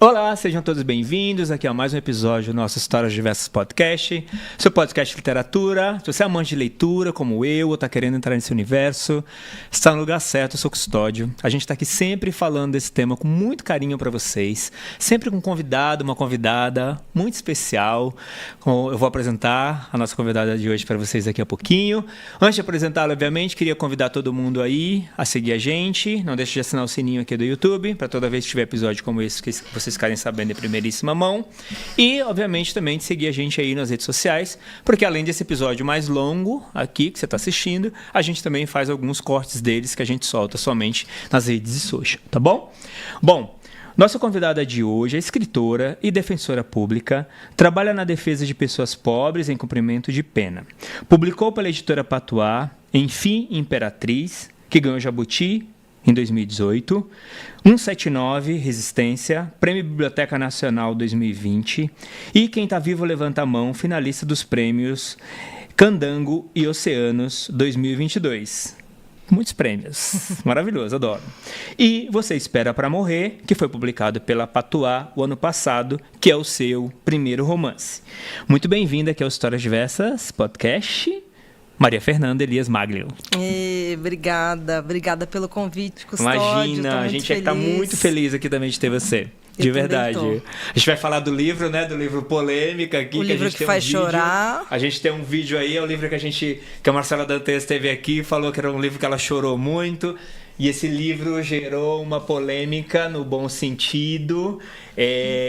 Olá, sejam todos bem-vindos. Aqui é mais um episódio do nosso Histórias Diversas Podcast, seu podcast de literatura. Se você é amante de leitura, como eu, ou está querendo entrar nesse universo, está no lugar certo, eu sou Custódio. A gente está aqui sempre falando desse tema com muito carinho para vocês, sempre com um convidado, uma convidada muito especial. Eu vou apresentar a nossa convidada de hoje para vocês daqui a pouquinho. Antes de apresentá-la, obviamente, queria convidar todo mundo aí a seguir a gente. Não deixe de assinar o sininho aqui do YouTube, para toda vez que tiver episódio como esse, que vocês ficarem sabendo de primeiríssima mão. E, obviamente, também de seguir a gente aí nas redes sociais, porque além desse episódio mais longo aqui, que você está assistindo, a gente também faz alguns cortes deles que a gente solta somente nas redes de social, tá bom? Bom, nossa convidada de hoje é escritora e defensora pública, trabalha na defesa de pessoas pobres em cumprimento de pena. Publicou pela editora Patuá, Enfim, Imperatriz, que ganhou Jabuti em 2018, 179, Resistência, Prêmio Biblioteca Nacional 2020 e Quem Tá Vivo Levanta a Mão, finalista dos prêmios Candango e Oceanos 2022. Muitos prêmios. Maravilhoso, adoro. E Você Espera Pra Morrer, que foi publicado pela Patuá o ano passado, que é o seu primeiro romance. Muito bem-vinda aqui ao Histórias Diversas Podcast, Maria Fernanda Elias Maglio. Obrigada pelo convite, Custódio. Imagina, a gente está muito feliz aqui também de ter você. De verdade. A gente vai falar do livro, né? Do livro Polêmica aqui. O livro que faz chorar. A gente tem um vídeo aí, é o livro que a Marcela Dantes esteve aqui e falou que era um livro que ela chorou muito. E esse livro gerou uma polêmica no bom sentido.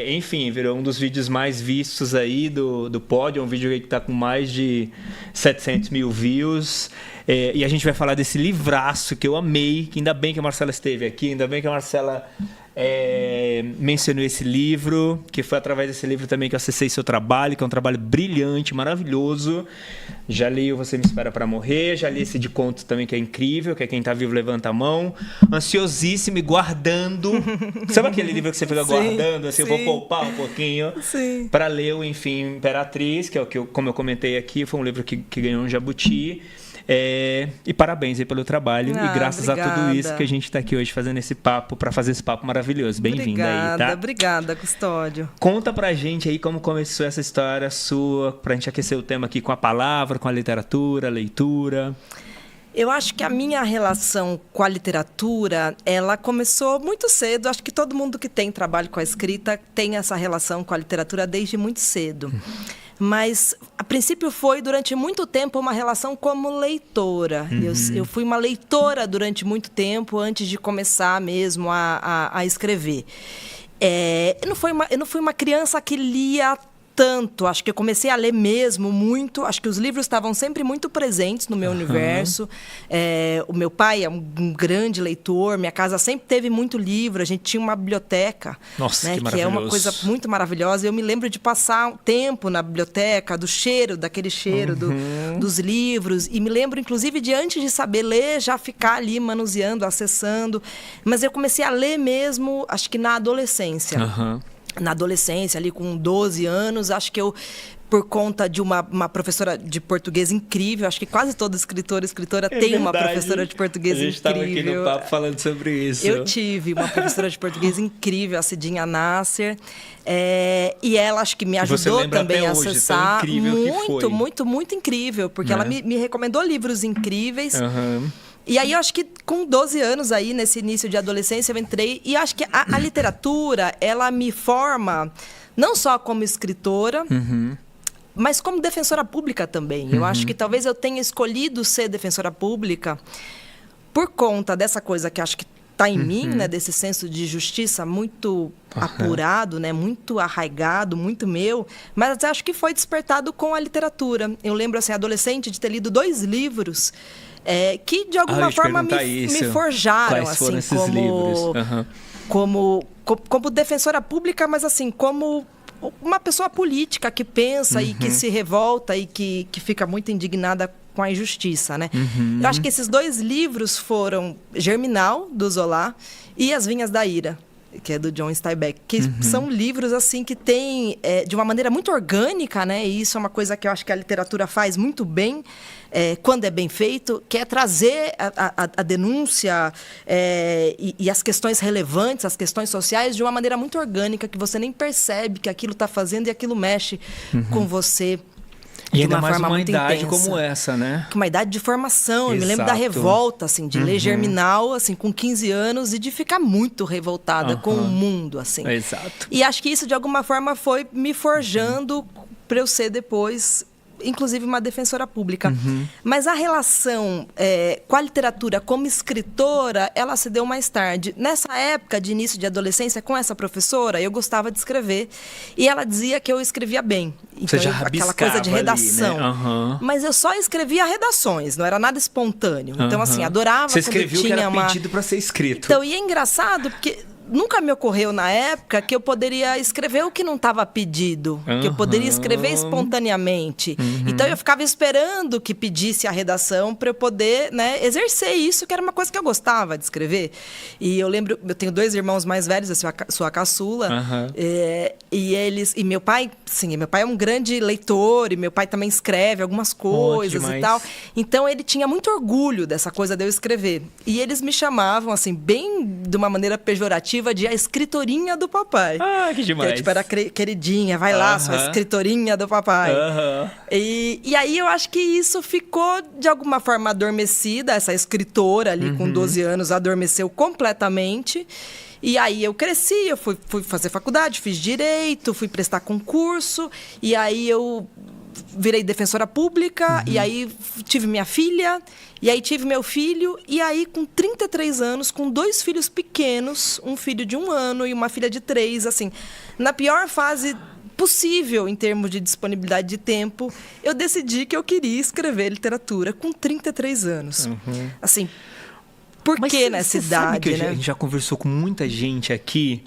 Enfim, virou um dos vídeos mais vistos aí do Pod. É um vídeo que está com mais de 700 mil views. E a gente vai falar desse livraço que eu amei. Que ainda bem que a Marcela esteve aqui, ainda bem que a Marcela mencionou esse livro, que foi através desse livro também que eu acessei seu trabalho, que é um trabalho brilhante, maravilhoso. Já li o Você Me Espera Pra Morrer, já li esse de contos também que é incrível, que é Quem Tá Vivo Levanta a Mão. Ansiosíssimo e guardando. Sabe aquele livro que você fica guardando? Assim, eu vou poupar um pouquinho para ler o Enfim, Imperatriz, que é o que como eu comentei aqui, foi um livro que ganhou um Jabuti. E parabéns aí pelo trabalho e graças a tudo isso que a gente está aqui hoje fazendo esse papo, para fazer esse papo maravilhoso. Bem-vinda aí, tá? Obrigada, Custódio. Conta pra gente aí como começou essa história sua, pra gente aquecer o tema aqui com a palavra, com a literatura, a leitura. Eu acho que a minha relação com a literatura, ela começou muito cedo. Acho que todo mundo que tem trabalho com a escrita tem essa relação com a literatura desde muito cedo. Mas, a princípio, foi, durante muito tempo, uma relação como leitora. Eu fui uma leitora durante muito tempo, antes de começar mesmo a escrever. Eu não fui uma criança que lia tanto, acho que eu comecei a ler mesmo muito, acho que os livros estavam sempre muito presentes no meu universo. O meu pai é um grande leitor, minha casa sempre teve muito livro, a gente tinha uma biblioteca. Nossa, né, que é uma coisa muito maravilhosa. Eu me lembro de passar um tempo na biblioteca, daquele cheiro dos livros, e me lembro, inclusive, de antes de saber ler, já ficar ali manuseando, acessando. Mas eu comecei a ler mesmo, acho que na adolescência. Na adolescência, ali com 12 anos, acho que eu, por conta de uma professora de português incrível, acho que quase todo escritor e escritora tem verdade. Uma professora de português incrível. A gente estava aqui no papo falando sobre isso. Eu tive uma professora de português incrível, a Cidinha Nasser, e ela acho que me ajudou também a acessar. Muito incrível, porque ela me recomendou livros incríveis. E aí, eu acho que com 12 anos aí, nesse início de adolescência, eu entrei. E acho que a literatura, ela me forma não só como escritora, mas como defensora pública também. Eu acho que talvez eu tenha escolhido ser defensora pública por conta dessa coisa que acho que está em mim, né? Desse senso de justiça muito apurado, né? Muito arraigado, muito meu. Mas acho que foi despertado com a literatura. Eu lembro, assim, adolescente, de ter lido 2 livros... que de alguma forma me forjaram. Quais foram esses livros? Como defensora pública, mas assim, como uma pessoa política que pensa e que se revolta e que fica muito indignada com a injustiça, né? Eu acho que esses 2 livros foram Germinal, do Zola, e As Vinhas da Ira. que é do John Steinbeck, que são livros assim que tem de uma maneira muito orgânica, né? E isso é uma coisa que eu acho que a literatura faz muito bem quando é bem feito, que é trazer a denúncia e as questões relevantes, as questões sociais, de uma maneira muito orgânica, que você nem percebe que aquilo está fazendo e aquilo mexe com você. E ainda mais uma idade intensa, como essa, né? Uma idade de formação. Exato. Eu me lembro da revolta, assim, de ler Germinal, assim, com 15 anos e de ficar muito revoltada com o mundo, assim. Exato. E acho que isso, de alguma forma, foi me forjando para eu ser depois, inclusive, uma defensora pública. Mas a relação com a literatura como escritora, ela se deu mais tarde. Nessa época de início de adolescência, com essa professora, eu gostava de escrever. E ela dizia que eu escrevia bem. Então, você já aquela coisa de redação. Ali, né? Mas eu só escrevia redações, não era nada espontâneo. Então, assim, adorava você escrevia o que era pedido para ser escrito. Então, e é engraçado, porque nunca me ocorreu na época que eu poderia escrever o que não estava pedido, que eu poderia escrever espontaneamente. Então eu ficava esperando que pedisse a redação para eu poder, né, exercer isso, que era uma coisa que eu gostava de escrever. E eu lembro, eu tenho 2 irmãos mais velhos, eu sou a caçula, e meu pai, sim, meu pai é um grande leitor, e meu pai também escreve algumas coisas e tal. Então ele tinha muito orgulho dessa coisa de eu escrever. E eles me chamavam, assim, bem de uma maneira pejorativa, de a escritorinha do papai. Ah, que demais. Que tipo, era queridinha, vai lá, sua escritorinha do papai. E aí eu acho que isso ficou, de alguma forma, adormecida. Essa escritora ali, com 12 anos, adormeceu completamente. E aí eu cresci, eu fui fazer faculdade, fiz direito, fui prestar concurso. E aí eu virei defensora pública, e aí tive minha filha, e aí tive meu filho, e aí com 33 anos, com 2 filhos pequenos, um filho de 1 ano e uma filha de 3, assim, na pior fase possível em termos de disponibilidade de tempo, eu decidi que eu queria escrever literatura com 33 anos. Assim, por que nessa idade, sabe que né? A gente já conversou com muita gente aqui,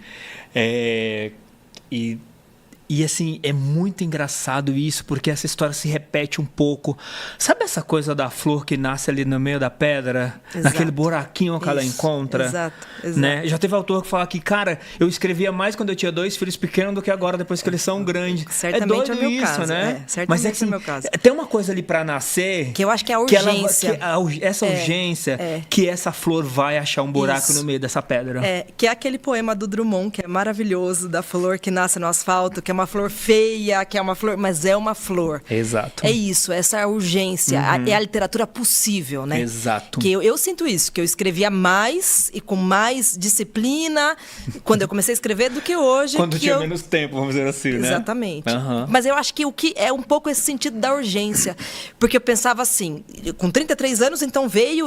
e assim, é muito engraçado isso, porque essa história se repete um pouco. Sabe essa coisa da flor que nasce ali no meio da pedra? Exato. Naquele buraquinho que ela encontra? Exato. Né? Já teve autor que fala que, cara, eu escrevia mais quando eu tinha 2 filhos pequenos do que agora, depois que eles são grandes. Certamente é doido isso, caso, né? Certamente mas é que, é o meu caso. Tem uma coisa ali pra nascer... Que eu acho que é a urgência. Essa urgência, que essa flor vai achar um buraco no meio dessa pedra. Que é aquele poema do Drummond, que é maravilhoso, da flor que nasce no asfalto, que é uma flor feia, que é uma flor, mas é uma flor. Exato. É isso, essa urgência. É a literatura possível, né? Exato. Que eu sinto isso, que eu escrevia mais e com mais disciplina quando eu comecei a escrever do que hoje. Quando tinha menos tempo, vamos dizer assim, né? Exatamente. Mas eu acho que o que é um pouco esse sentido da urgência. Porque eu pensava assim, com 33 anos, então veio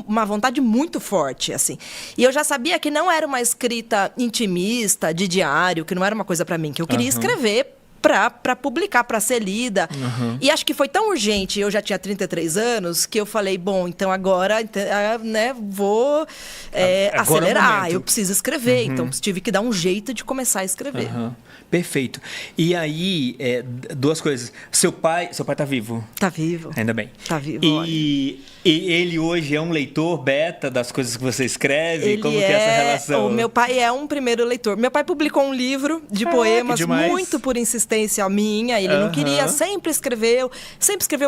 uma vontade muito forte, assim. E eu já sabia que não era uma escrita intimista, de diário, que não era uma coisa para mim, que eu queria escrever para publicar, para ser lida. E acho que foi tão urgente, eu já tinha 33 anos, que eu falei, bom, então agora, né, vou acelerar, eu preciso escrever. Então, tive que dar um jeito de começar a escrever. Perfeito. E aí, 2 coisas. Seu pai tá vivo? Tá vivo. Ainda bem. Tá vivo, E ele hoje é um leitor beta das coisas que você escreve? Como que é essa relação? O meu pai é um primeiro leitor. Meu pai publicou um livro de poemas muito por insistência minha. Ele não queria, sempre escreveu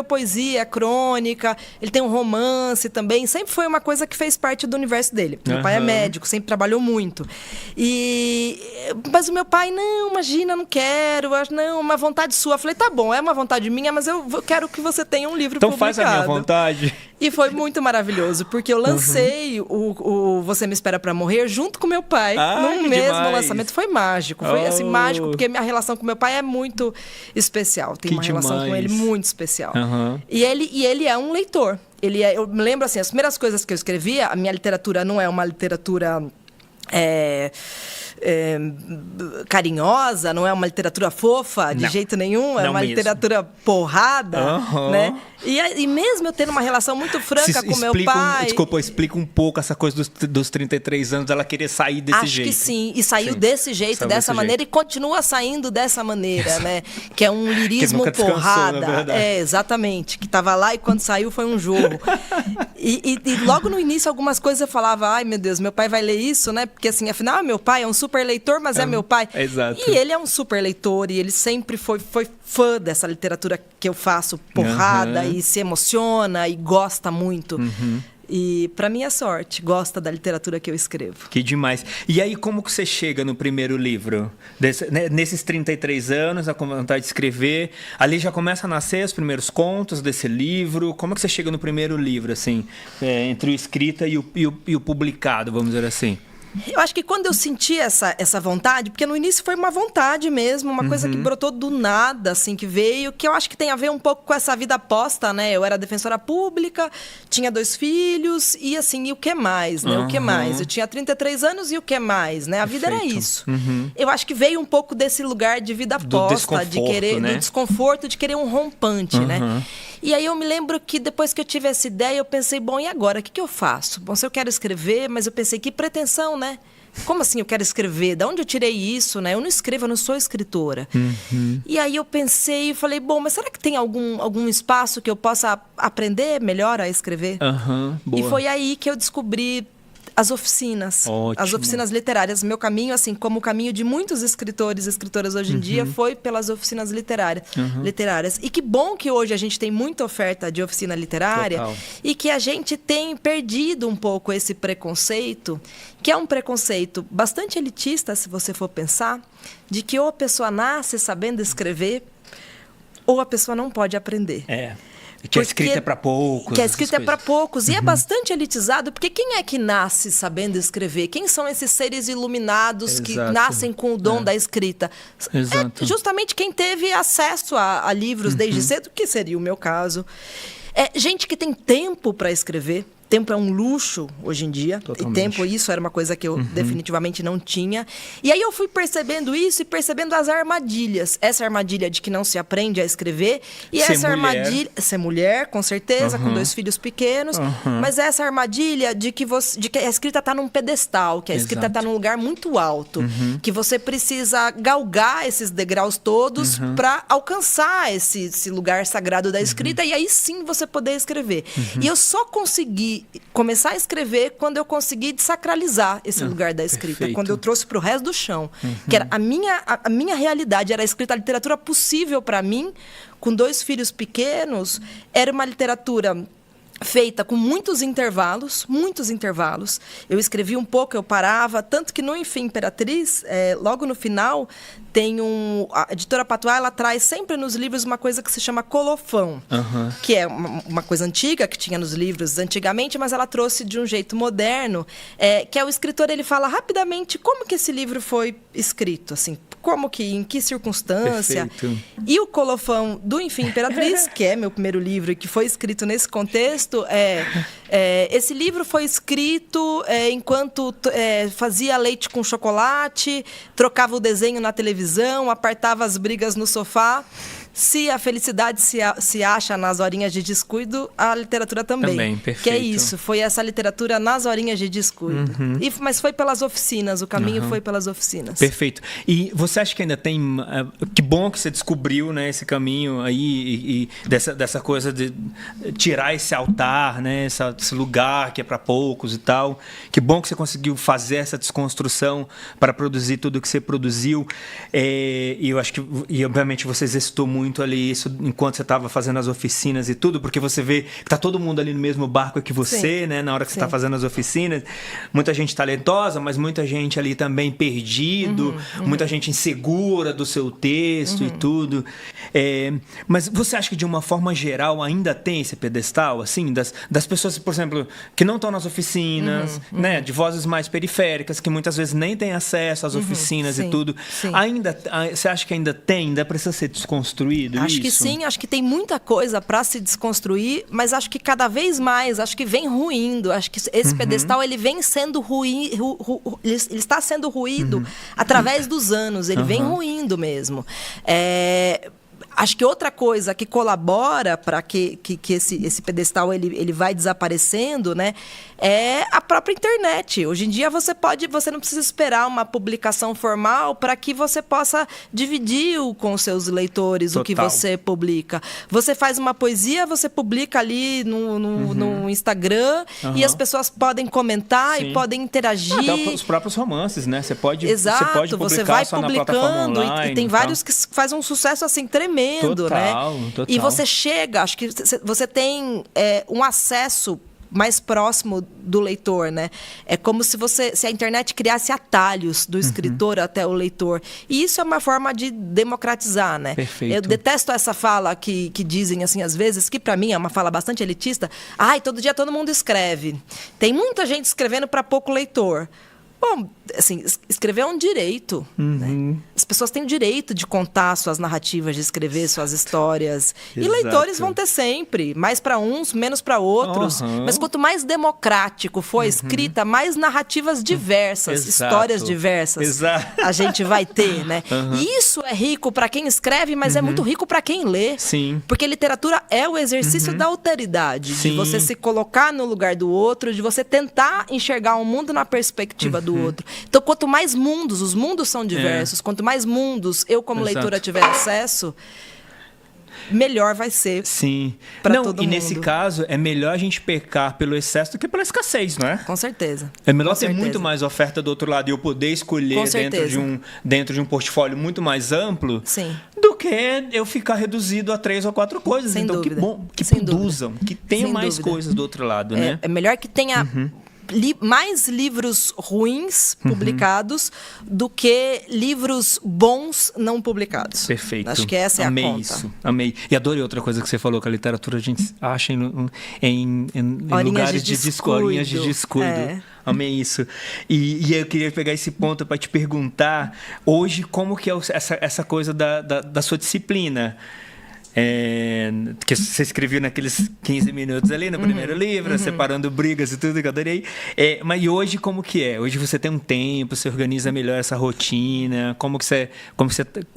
poesia, crônica. Ele tem um romance também. Sempre foi uma coisa que fez parte do universo dele. Meu pai é médico, sempre trabalhou muito. Mas o meu pai, não, imagina, não quero. Não, uma vontade sua. Eu falei, tá bom, é uma vontade minha, mas eu quero que você tenha um livro publicado. Então faz a minha vontade. E foi muito maravilhoso, porque eu lancei o Você Me Espera Pra Morrer junto com meu pai, no mesmo lançamento. Foi mágico, foi assim, mágico, porque minha relação com meu pai é muito especial. Tem uma relação com ele muito especial. E ele é um leitor. Eu me lembro, assim, as primeiras coisas que eu escrevia, a minha literatura não é uma literatura... carinhosa, não é uma literatura fofa de jeito nenhum, é uma literatura porrada, né? E mesmo eu tendo uma relação muito franca com meu pai... Desculpa, explica um pouco essa coisa dos 33 anos, ela querer sair desse jeito. Acho que sim, e saiu desse jeito, dessa maneira, e continua saindo dessa maneira, né? Que é um lirismo porrada. Exatamente, que estava lá e quando saiu foi um jogo. E logo no início, algumas coisas eu falava, ai meu Deus, meu pai vai ler isso, né? Porque assim, afinal, meu pai é um super leitor, mas é meu pai. Exato. E ele é um super leitor, e ele sempre foi fã dessa literatura que eu faço, porrada, e se emociona, e gosta muito. E para mim é sorte, gosta da literatura que eu escrevo. Que demais. E aí, como que você chega no primeiro livro? Nesses 33 anos, a vontade de escrever, ali já começa a nascer os primeiros contos desse livro. Como que você chega no primeiro livro, assim, entre o escrita e o publicado, vamos dizer assim? Eu acho que quando eu senti essa vontade, porque no início foi uma vontade mesmo, uma coisa que brotou do nada, assim, que veio, que eu acho que tem a ver um pouco com essa vida posta, né? Eu era defensora pública, tinha 2 filhos, e assim, e o que mais, né? O que mais? Eu tinha 33 anos e o que mais, né? A vida era isso. Eu acho que veio um pouco desse lugar de vida posta, de querer, né? Do desconforto, de querer um rompante, né? E aí eu me lembro que depois que eu tive essa ideia, eu pensei, bom, e agora? O que eu faço? Bom, se eu quero escrever, mas eu pensei, que pretensão, né? Como assim eu quero escrever? De onde eu tirei isso, né? Eu não escrevo, eu não sou escritora. E aí eu pensei e falei, bom, mas será que tem algum espaço que eu possa aprender melhor a escrever? Boa. E foi aí que eu descobri as oficinas. Ótimo. As oficinas literárias. Meu caminho, assim, como o caminho de muitos escritores e escritoras hoje em dia, foi pelas oficinas literárias. E que bom que hoje a gente tem muita oferta de oficina literária. Total. E que a gente tem perdido um pouco esse preconceito, que é um preconceito bastante elitista, se você for pensar, de que ou a pessoa nasce sabendo escrever, ou a pessoa não pode aprender. Que a escrita é para poucos. Que a escrita é para poucos. E é bastante elitizado, porque quem é que nasce sabendo escrever? Quem são esses seres iluminados que nascem com o dom da escrita? É justamente quem teve acesso a livros desde cedo, que seria o meu caso. É gente que tem tempo para escrever. Tempo é um luxo hoje em dia. Totalmente. E tempo, isso era uma coisa que eu definitivamente não tinha. E aí eu fui percebendo isso e percebendo as armadilhas. Essa armadilha de que não se aprende a escrever. E essa armadilha... Ser mulher, com certeza, com 2 filhos pequenos. Mas essa armadilha de que a escrita está num pedestal, que a escrita está num lugar muito alto. Que você precisa galgar esses degraus todos para alcançar esse lugar sagrado da escrita. E aí sim você poder escrever. E eu só consegui começar a escrever quando eu consegui desacralizar esse lugar da escrita. Perfeito. Quando eu trouxe para o resto do chão. Que era a minha realidade, era a escrita, a literatura possível para mim, com 2 filhos pequenos, era uma literatura feita com muitos intervalos. Eu escrevi um pouco, eu parava, tanto que no Enfim Imperatriz, logo no final, a editora Patois, ela traz sempre nos livros uma coisa que se chama colofão, que é uma coisa antiga que tinha nos livros antigamente, mas ela trouxe de um jeito moderno, que é o escritor, ele fala rapidamente como que esse livro foi escrito, assim, em que circunstância. Perfeito. E o colofão do Enfim Imperatriz, que é meu primeiro livro e que foi escrito nesse contexto, esse livro foi escrito enquanto fazia leite com chocolate, trocava o desenho na televisão, apartava as brigas no sofá. Se a felicidade se acha nas horinhas de descuido, a literatura também. Também, perfeito. Que é isso, foi essa literatura nas horinhas de descuido. Mas foi pelas oficinas, o caminho foi pelas oficinas. Perfeito. E você acha que ainda tem... que bom que você descobriu, né, esse caminho aí e dessa coisa de tirar esse altar, né, esse lugar que é para poucos e tal. Que bom que você conseguiu fazer essa desconstrução para produzir tudo que você produziu. E eu acho que, obviamente, você exercitou muito ali isso enquanto você estava fazendo as oficinas e tudo, porque você vê que tá todo mundo ali no mesmo barco que você, né, na hora que você está fazendo as oficinas. Muita gente talentosa, mas muita gente ali também perdido, muita gente insegura do seu texto e tudo. Mas você acha que de uma forma geral ainda tem esse pedestal, assim, das pessoas, por exemplo, que não estão nas oficinas, né, de vozes mais periféricas, que muitas vezes nem têm acesso às oficinas e tudo. Você acha que ainda precisa ser desconstruído? Acho que sim, acho que tem muita coisa para se desconstruir, mas acho que cada vez mais, acho que vem ruindo, acho que esse pedestal ele vem sendo ele está sendo ruído através dos anos, ele vem ruindo mesmo. Acho que outra coisa que colabora para que esse pedestal ele vai desaparecendo, né, é a própria internet. Hoje em dia você não precisa esperar uma publicação formal para que você possa dividir com seus leitores o que você publica. Você faz uma poesia, você publica ali no Instagram e as pessoas podem comentar e podem interagir. Até os próprios romances, né? Você pode publicar você vai só publicando na plataforma online, e tem vários que fazem um sucesso assim tremendo, total, né? Total. E você chega, acho que você tem um acesso mais próximo do leitor, né? É como se a internet criasse atalhos do escritor até o leitor. E isso é uma forma de democratizar, né? Perfeito. Eu detesto essa fala que dizem, assim, às vezes, que para mim é uma fala bastante elitista. Todo dia todo mundo escreve. Tem muita gente escrevendo para pouco leitor. Bom, assim, escrever é um direito, né? As pessoas têm o direito de contar suas narrativas, de escrever suas histórias. E leitores vão ter sempre, mais para uns, menos para outros. Mas quanto mais democrático for a escrita, mais narrativas diversas, histórias diversas a gente vai ter, né? E isso é rico para quem escreve, mas é muito rico para quem lê. Sim. Porque literatura é o exercício da alteridade, de você se colocar no lugar do outro, de você tentar enxergar o mundo na perspectiva do outro. Então, quanto mais mundos, os mundos são diversos, quanto mais mundos eu, como leitora, tiver acesso, melhor vai ser para todo mundo. E nesse caso, é melhor a gente pecar pelo excesso do que pela escassez, não é? Com certeza. É melhor ter muito mais oferta do outro lado e eu poder escolher dentro de um portfólio muito mais amplo do que eu ficar reduzido a 3 ou 4 coisas. Sem então, dúvida. que bom, que produzam, que tenha mais coisas do outro lado, né? É melhor que tenha mais livros ruins publicados do que livros bons não publicados. Perfeito. Acho que essa é a conta. Amei isso. Amei. E adorei outra coisa que você falou, que a literatura a gente acha em lugares de horinhas de descuido. Amei isso. E eu queria pegar esse ponto para te perguntar, hoje, como que é essa coisa da sua disciplina? Que você escreveu naqueles 15 minutos ali no primeiro livro, separando brigas e tudo que eu adorei. Mas e hoje como que é? Hoje você tem um tempo, você organiza melhor essa rotina? Como você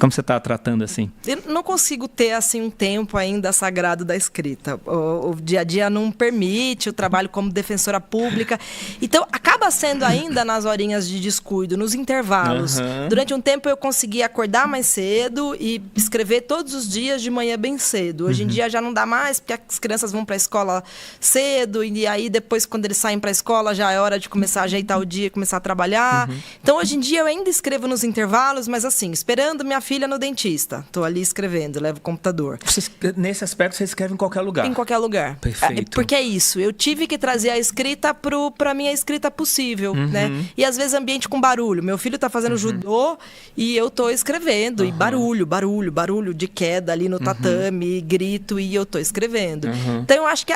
está tratando assim? Eu não consigo ter assim um tempo ainda sagrado da escrita. O dia a dia não permite, o trabalho como defensora pública. Então acaba sendo ainda nas horinhas de descuido, nos intervalos. Durante um tempo eu consegui acordar mais cedo e escrever todos os dias de manhã bem cedo. Hoje em dia já não dá mais, porque as crianças vão para a escola cedo, e aí depois, quando eles saem para a escola, já é hora de começar a ajeitar o dia, começar a trabalhar. Então, hoje em dia, eu ainda escrevo nos intervalos, mas assim, esperando minha filha no dentista. Estou ali escrevendo, levo o computador. Nesse aspecto, você escreve em qualquer lugar? Em qualquer lugar. Perfeito. Porque é isso, eu tive que trazer a escrita para a minha escrita possível, né? E às vezes ambiente com barulho. Meu filho está fazendo judô e eu estou escrevendo, e barulho de queda ali no tatame, grito, e eu tô escrevendo. Então eu acho que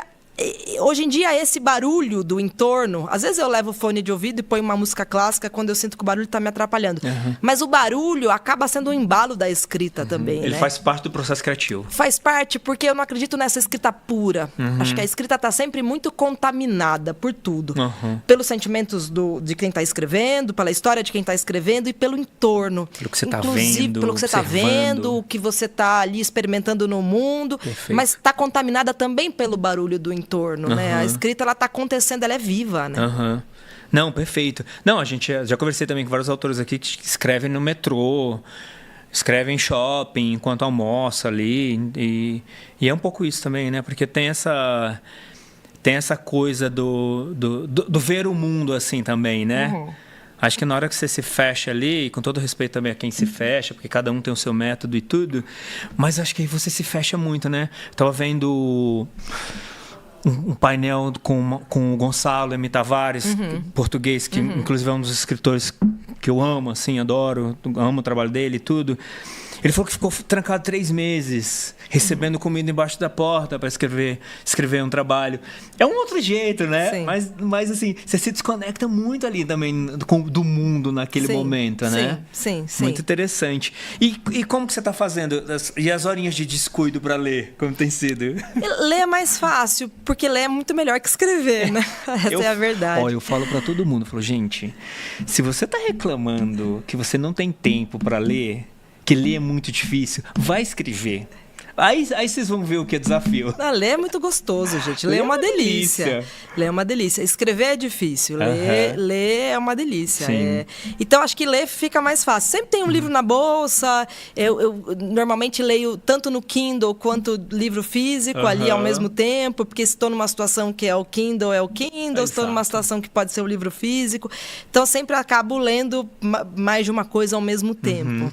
hoje em dia esse barulho do entorno, às vezes eu levo o fone de ouvido e ponho uma música clássica quando eu sinto que o barulho está me atrapalhando. Mas o barulho acaba sendo um embalo da escrita também. Ele faz parte do processo criativo. Faz parte, porque eu não acredito nessa escrita pura. Acho que a escrita está sempre muito contaminada por tudo. Pelos sentimentos de quem está escrevendo, pela história de quem está escrevendo e pelo entorno. Pelo que você está vendo, pelo que você está vendo, o que você está ali experimentando no mundo. Perfeito. Mas está contaminada também pelo barulho do entorno. Né? A escrita, ela está acontecendo, ela é viva, né? Não, perfeito. Não, a gente já conversei também com vários autores aqui que escrevem no metrô, escrevem em shopping, enquanto almoça ali, e é um pouco isso também, né? Porque tem essa coisa do ver o mundo assim também, né? Acho que na hora que você se fecha ali, com todo respeito também a quem se fecha, porque cada um tem o seu método e tudo, mas acho que aí você se fecha muito, né? Estava vendo um painel com o Gonçalo M. Tavares, português, que inclusive é um dos escritores que eu amo, assim, adoro, amo o trabalho dele e tudo. Ele falou que ficou trancado 3 meses, recebendo comida embaixo da porta para escrever um trabalho. É um outro jeito, né? Mas assim, você se desconecta muito ali também do mundo naquele momento, né? Sim. Muito interessante. E como que você está fazendo? E as horinhas de descuido para ler? Como tem sido? Ler é mais fácil, porque ler é muito melhor que escrever, né? Essa é a verdade. Olha, eu falo para todo mundo, gente, se você está reclamando que você não tem tempo para ler, que ler é muito difícil, vai escrever. Aí vocês vão ver o que é desafio. Ler é muito gostoso, gente. Ler é uma delícia. Ler é uma delícia. Escrever é difícil. Ler é uma delícia. Então, acho que ler fica mais fácil. Sempre tem um livro na bolsa. Eu normalmente leio tanto no Kindle quanto livro físico ali ao mesmo tempo, porque se estou numa situação que é o Kindle, se estou numa situação que pode ser o livro físico. Então, sempre acabo lendo mais de uma coisa ao mesmo tempo.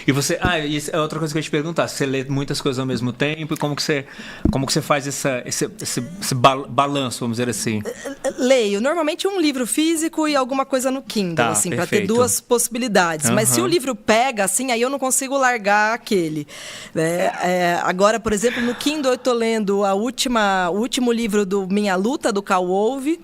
E você... isso é outra coisa que eu ia te perguntar. Você lê muitas coisas ao mesmo tempo e como que você faz esse balanço, vamos dizer assim? Leio. Normalmente um livro físico e alguma coisa no Kindle, assim, para ter duas possibilidades. Mas se o livro pega, assim, aí eu não consigo largar aquele. Agora, por exemplo, no Kindle eu estou lendo o último livro do Minha Luta, do Cal Wolve.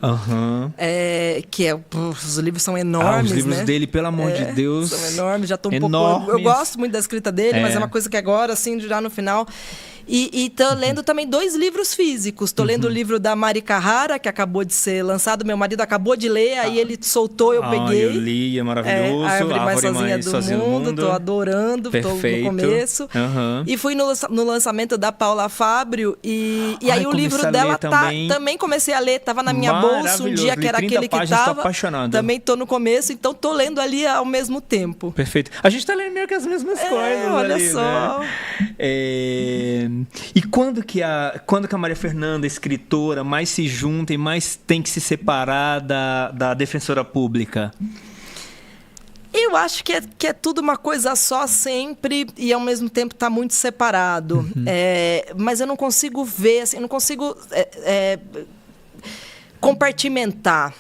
Que os livros são enormes, os livros dele, pelo amor de Deus. São enormes, já estou um pouco... Eu gosto muito da escrita dele, mas é uma coisa que agora, assim, já no final... E tô lendo também 2 livros físicos. Tô lendo o livro da Mari Carrara, que acabou de ser lançado. Meu marido acabou de ler, aí ele soltou, eu peguei. Eu li, é maravilhoso. A Árvore Mais Sozinha do Mundo. Tô adorando, perfeito. Tô no começo. E fui no lançamento da Paula Fábrio. E aí o livro dela também comecei a ler. Tava na minha bolsa um dia, que era aquele que tava. Tô apaixonado. Também tô no começo, então tô lendo ali ao mesmo tempo. Perfeito. A gente tá lendo meio que as mesmas coisas. Olha ali, só. Né? E quando que a Maria Fernanda, escritora, mais se junta e mais tem que se separar da defensora pública? Eu acho que é tudo uma coisa só sempre e ao mesmo tempo está muito separado. Mas eu não consigo ver, assim, eu não consigo compartimentar.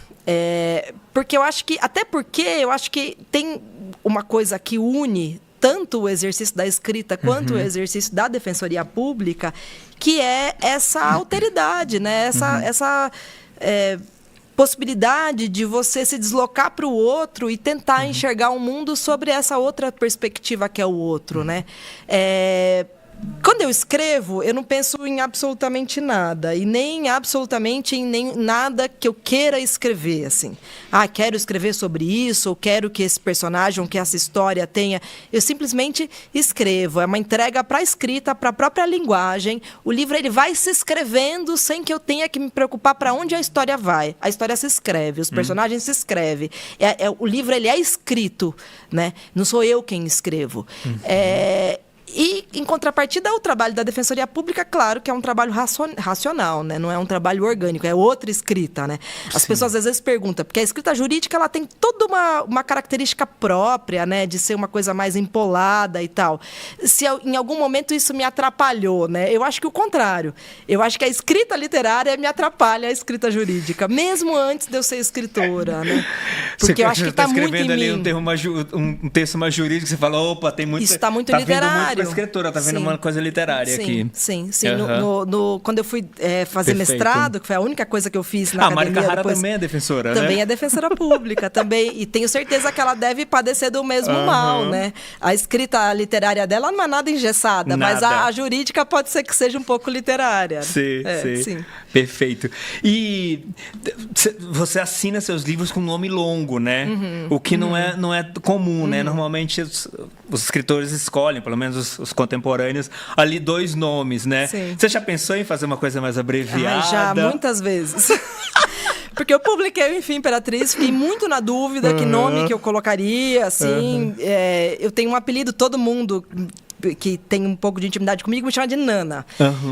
Porque eu acho que tem uma coisa que une tanto o exercício da escrita quanto o exercício da defensoria pública, que é essa alteridade, né? Essa possibilidade de você se deslocar para o outro e tentar enxergar o mundo sobre essa outra perspectiva que é o outro, né? Quando eu escrevo, eu não penso em absolutamente nada. E nem absolutamente em nada que eu queira escrever, assim. Quero escrever sobre isso, ou quero que esse personagem, que essa história tenha... Eu simplesmente escrevo. É uma entrega para a escrita, para a própria linguagem. O livro ele vai se escrevendo sem que eu tenha que me preocupar para onde a história vai. A história se escreve, os personagens se escrevem. O livro ele é escrito, né? Não sou eu quem escrevo. E, em contrapartida, o trabalho da Defensoria Pública, claro que é um trabalho racional, né? Não é um trabalho orgânico, é outra escrita, né? As pessoas às vezes perguntam, porque a escrita jurídica ela tem toda uma característica própria, né? De ser uma coisa mais empolada e tal. Se em algum momento isso me atrapalhou, né? Eu acho que o contrário. Eu acho que a escrita literária me atrapalha a escrita jurídica, mesmo antes de eu ser escritora, né? Porque eu acho que está muito em mim. Ali um texto mais jurídico, você fala, opa, tem muito... Isso está muito literário. A escritora tá vendo uma coisa literária aqui. Sim. Quando eu fui fazer mestrado, que foi a única coisa que eu fiz na academia... A Mari Carrara também é defensora, né? Também é defensora pública, também. E tenho certeza que ela deve padecer do mesmo mal, né? A escrita literária dela não é nada engessada, mas a jurídica pode ser que seja um pouco literária. Sim. Perfeito. E você assina seus livros com nome longo, né? O que não é comum, né? Normalmente os escritores escolhem, pelo menos os contemporâneos, ali 2 nomes, né? Sim. Você já pensou em fazer uma coisa mais abreviada? Já, muitas vezes. Porque eu publiquei o Enfim, Imperatriz, fiquei muito na dúvida que nome que eu colocaria, assim. Eu tenho um apelido, todo mundo que tem um pouco de intimidade comigo me chama de Nana.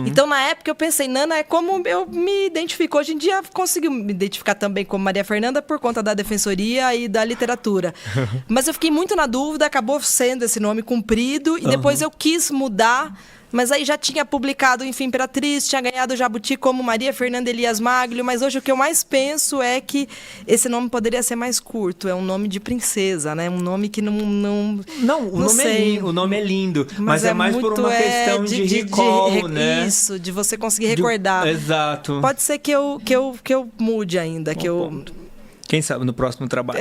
Então, na época, eu pensei, Nana é como eu me identifico. Hoje em dia, consigo me identificar também como Maria Fernanda por conta da defensoria e da literatura. Mas eu fiquei muito na dúvida, acabou sendo esse nome cumprido, e depois eu quis mudar. Mas aí já tinha publicado Enfim, Imperatriz, tinha ganhado o Jabuti como Maria Fernanda Elias Maglio, mas hoje o que eu mais penso é que esse nome poderia ser mais curto. É um nome de princesa, né? Um nome que não o nome é lindo, mas é mais por uma questão de recall, né? Isso, de você conseguir recordar. Exato. Pode ser que eu mude ainda, Quem sabe no próximo trabalho.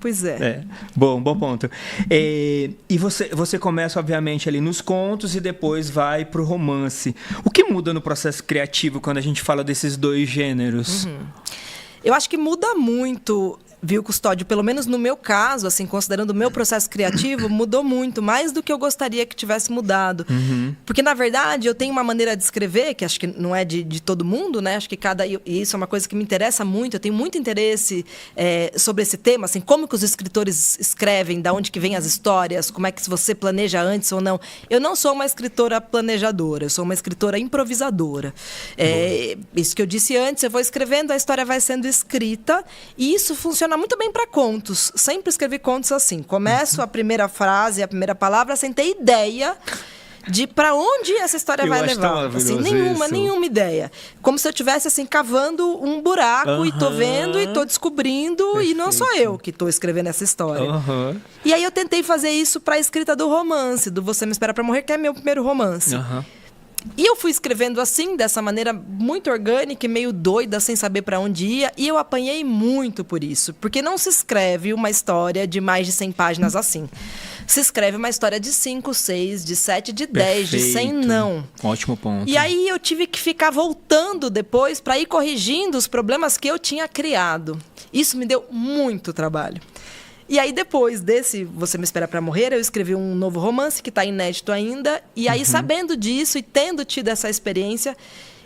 Pois é. Bom ponto. E você começa, obviamente, ali nos contos e depois vai pro romance. O que muda no processo criativo quando a gente fala desses 2 gêneros? Eu acho que muda muito viu, Custódio, pelo menos no meu caso, assim, considerando o meu processo criativo, mudou muito, mais do que eu gostaria que tivesse mudado. Porque, na verdade, eu tenho uma maneira de escrever, que acho que não é de todo mundo, né? Acho que e isso é uma coisa que me interessa muito, eu tenho muito interesse sobre esse tema, assim, como que os escritores escrevem, da onde que vêm as histórias, como é que você planeja antes ou não. Eu não sou uma escritora planejadora, eu sou uma escritora improvisadora. Isso que eu disse antes, eu vou escrevendo, a história vai sendo escrita, e isso funciona muito bem para contos. Sempre escrevi contos assim. Começo a primeira frase, a primeira palavra, sem ter ideia de para onde essa história vai levar. Assim, nenhuma ideia. Como se eu estivesse assim, cavando um buraco e tô vendo e tô descobrindo. Perfeito. E não sou eu que tô escrevendo essa história. E aí eu tentei fazer isso para a escrita do romance, do Você Me Espera Para Morrer, que é meu primeiro romance. E eu fui escrevendo assim, dessa maneira muito orgânica e meio doida, sem saber para onde ia. E eu apanhei muito por isso. Porque não se escreve uma história de mais de 100 páginas assim. Se escreve uma história de 5, 6, de 7, de 10, de 100 não. Ótimo ponto. E aí eu tive que ficar voltando depois para ir corrigindo os problemas que eu tinha criado. Isso me deu muito trabalho. E aí, depois desse Você Me Espera Para Morrer, eu escrevi um novo romance que está inédito ainda. E aí, sabendo disso e tendo tido essa experiência,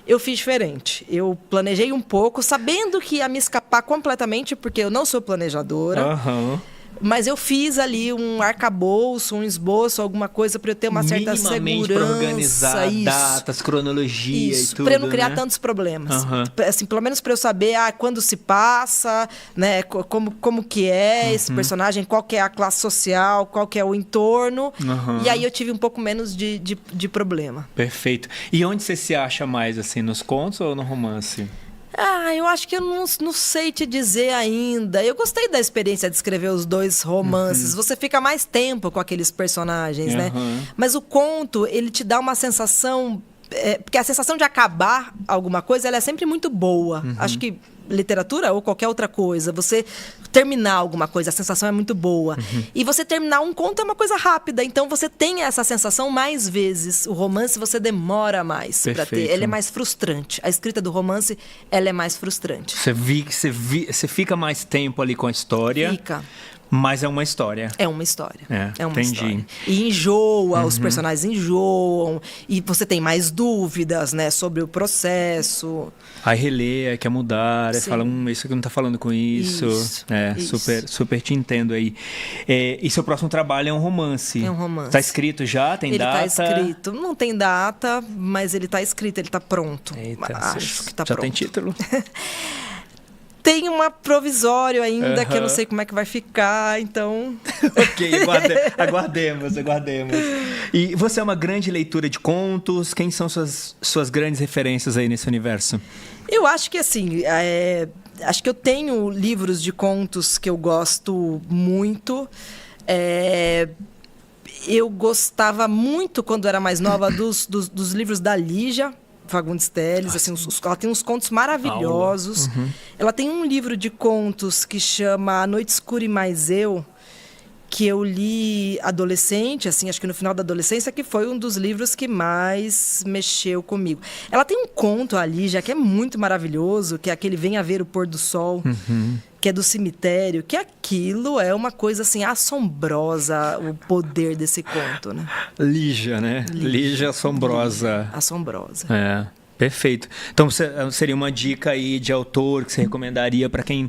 eu fiz diferente. Eu planejei um pouco, sabendo que ia me escapar completamente, porque eu não sou planejadora. Mas eu fiz ali um arcabouço, um esboço, alguma coisa para eu ter uma certa segurança. Para organizar datas, cronologia e tudo, para eu não criar tantos problemas. Assim, pelo menos para eu saber quando se passa, né, como que é esse personagem, qual que é a classe social, qual que é o entorno. E aí eu tive um pouco menos de problema. Perfeito. E onde você se acha mais, assim, nos contos ou no romance? Eu acho que eu não sei te dizer ainda. Eu gostei da experiência de escrever os dois romances. Você fica mais tempo com aqueles personagens, né? Mas o conto, ele te dá uma sensação... porque a sensação de acabar alguma coisa, ela é sempre muito boa. Acho que literatura ou qualquer outra coisa, você terminar alguma coisa, a sensação é muito boa. E você terminar um conto é uma coisa rápida, então você tem essa sensação mais vezes. O romance você demora mais para ter, ele é mais frustrante. A escrita do romance, ela é mais frustrante. Você fica mais tempo ali com a história. Fica. Mas é uma história. É uma história. É uma entendi. História. E enjoa, os personagens enjoam. E você tem mais dúvidas, né, sobre o processo. Aí relê, quer mudar, fala, isso aqui não tá falando com isso. Isso. Super te entendo aí. E seu próximo trabalho é um romance. É um romance. Tá escrito já? Tem data? Ele tá escrito. Não tem data, mas ele tá escrito, ele tá pronto. Eita, acho que tá já pronto. Tem título? Tem uma provisório ainda, que eu não sei como é que vai ficar, então... Ok, aguardemos. E você é uma grande leitura de contos? Quem são suas grandes referências aí nesse universo? Eu acho que, assim, acho que eu tenho livros de contos que eu gosto muito. Eu gostava muito, quando era mais nova, dos livros da Lígia Fagundes Telles, assim, ela tem uns contos maravilhosos. Ela tem um livro de contos que chama A Noite Escura e Mais Eu, que eu li adolescente, assim, acho que no final da adolescência, que foi um dos livros que mais mexeu comigo. Ela tem um conto ali, já que é muito maravilhoso, que é aquele Venha Ver o Pôr do Sol, que é do cemitério, que aquilo é uma coisa, assim, assombrosa, o poder desse conto, né? Lígia, né? Lígia assombrosa. Assombrosa. Perfeito. Então, seria uma dica aí de autor que você recomendaria para quem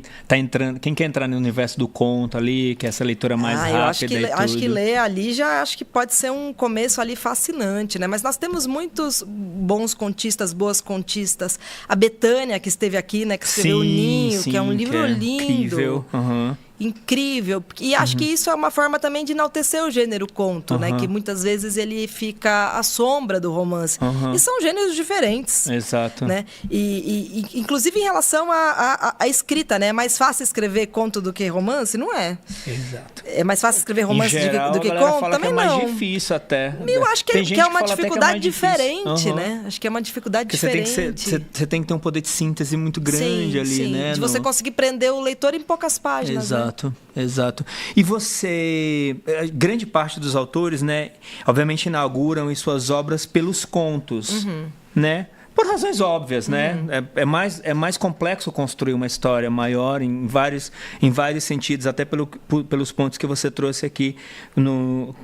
quer entrar no universo do conto ali, que é essa leitura mais rápida e tudo? Acho que ler ali acho que pode ser um começo ali fascinante, né? Mas nós temos muitos bons contistas, boas contistas. A Betânia, que esteve aqui, né? Que escreveu O Ninho, que é um livro lindo. Incrível. Incrível. E acho que isso é uma forma também de enaltecer o gênero conto, né? Que muitas vezes ele fica à sombra do romance. E são gêneros diferentes. Exato. Né? E inclusive em relação à escrita, né? É mais fácil escrever conto do que romance? Não é. Exato. É mais fácil escrever romance do que conto? Fala também que é não. mais difícil até. Eu acho que é uma dificuldade diferente, né? Acho que é uma dificuldade diferente. Você tem que ter um poder de síntese muito grande ali, né? De você conseguir prender o leitor em poucas páginas. Exato. E você... Grande parte dos autores, né? Obviamente inauguram suas obras pelos contos, né? Por razões óbvias, né? É mais complexo construir uma história maior em vários sentidos, até pelos pontos que você trouxe aqui quando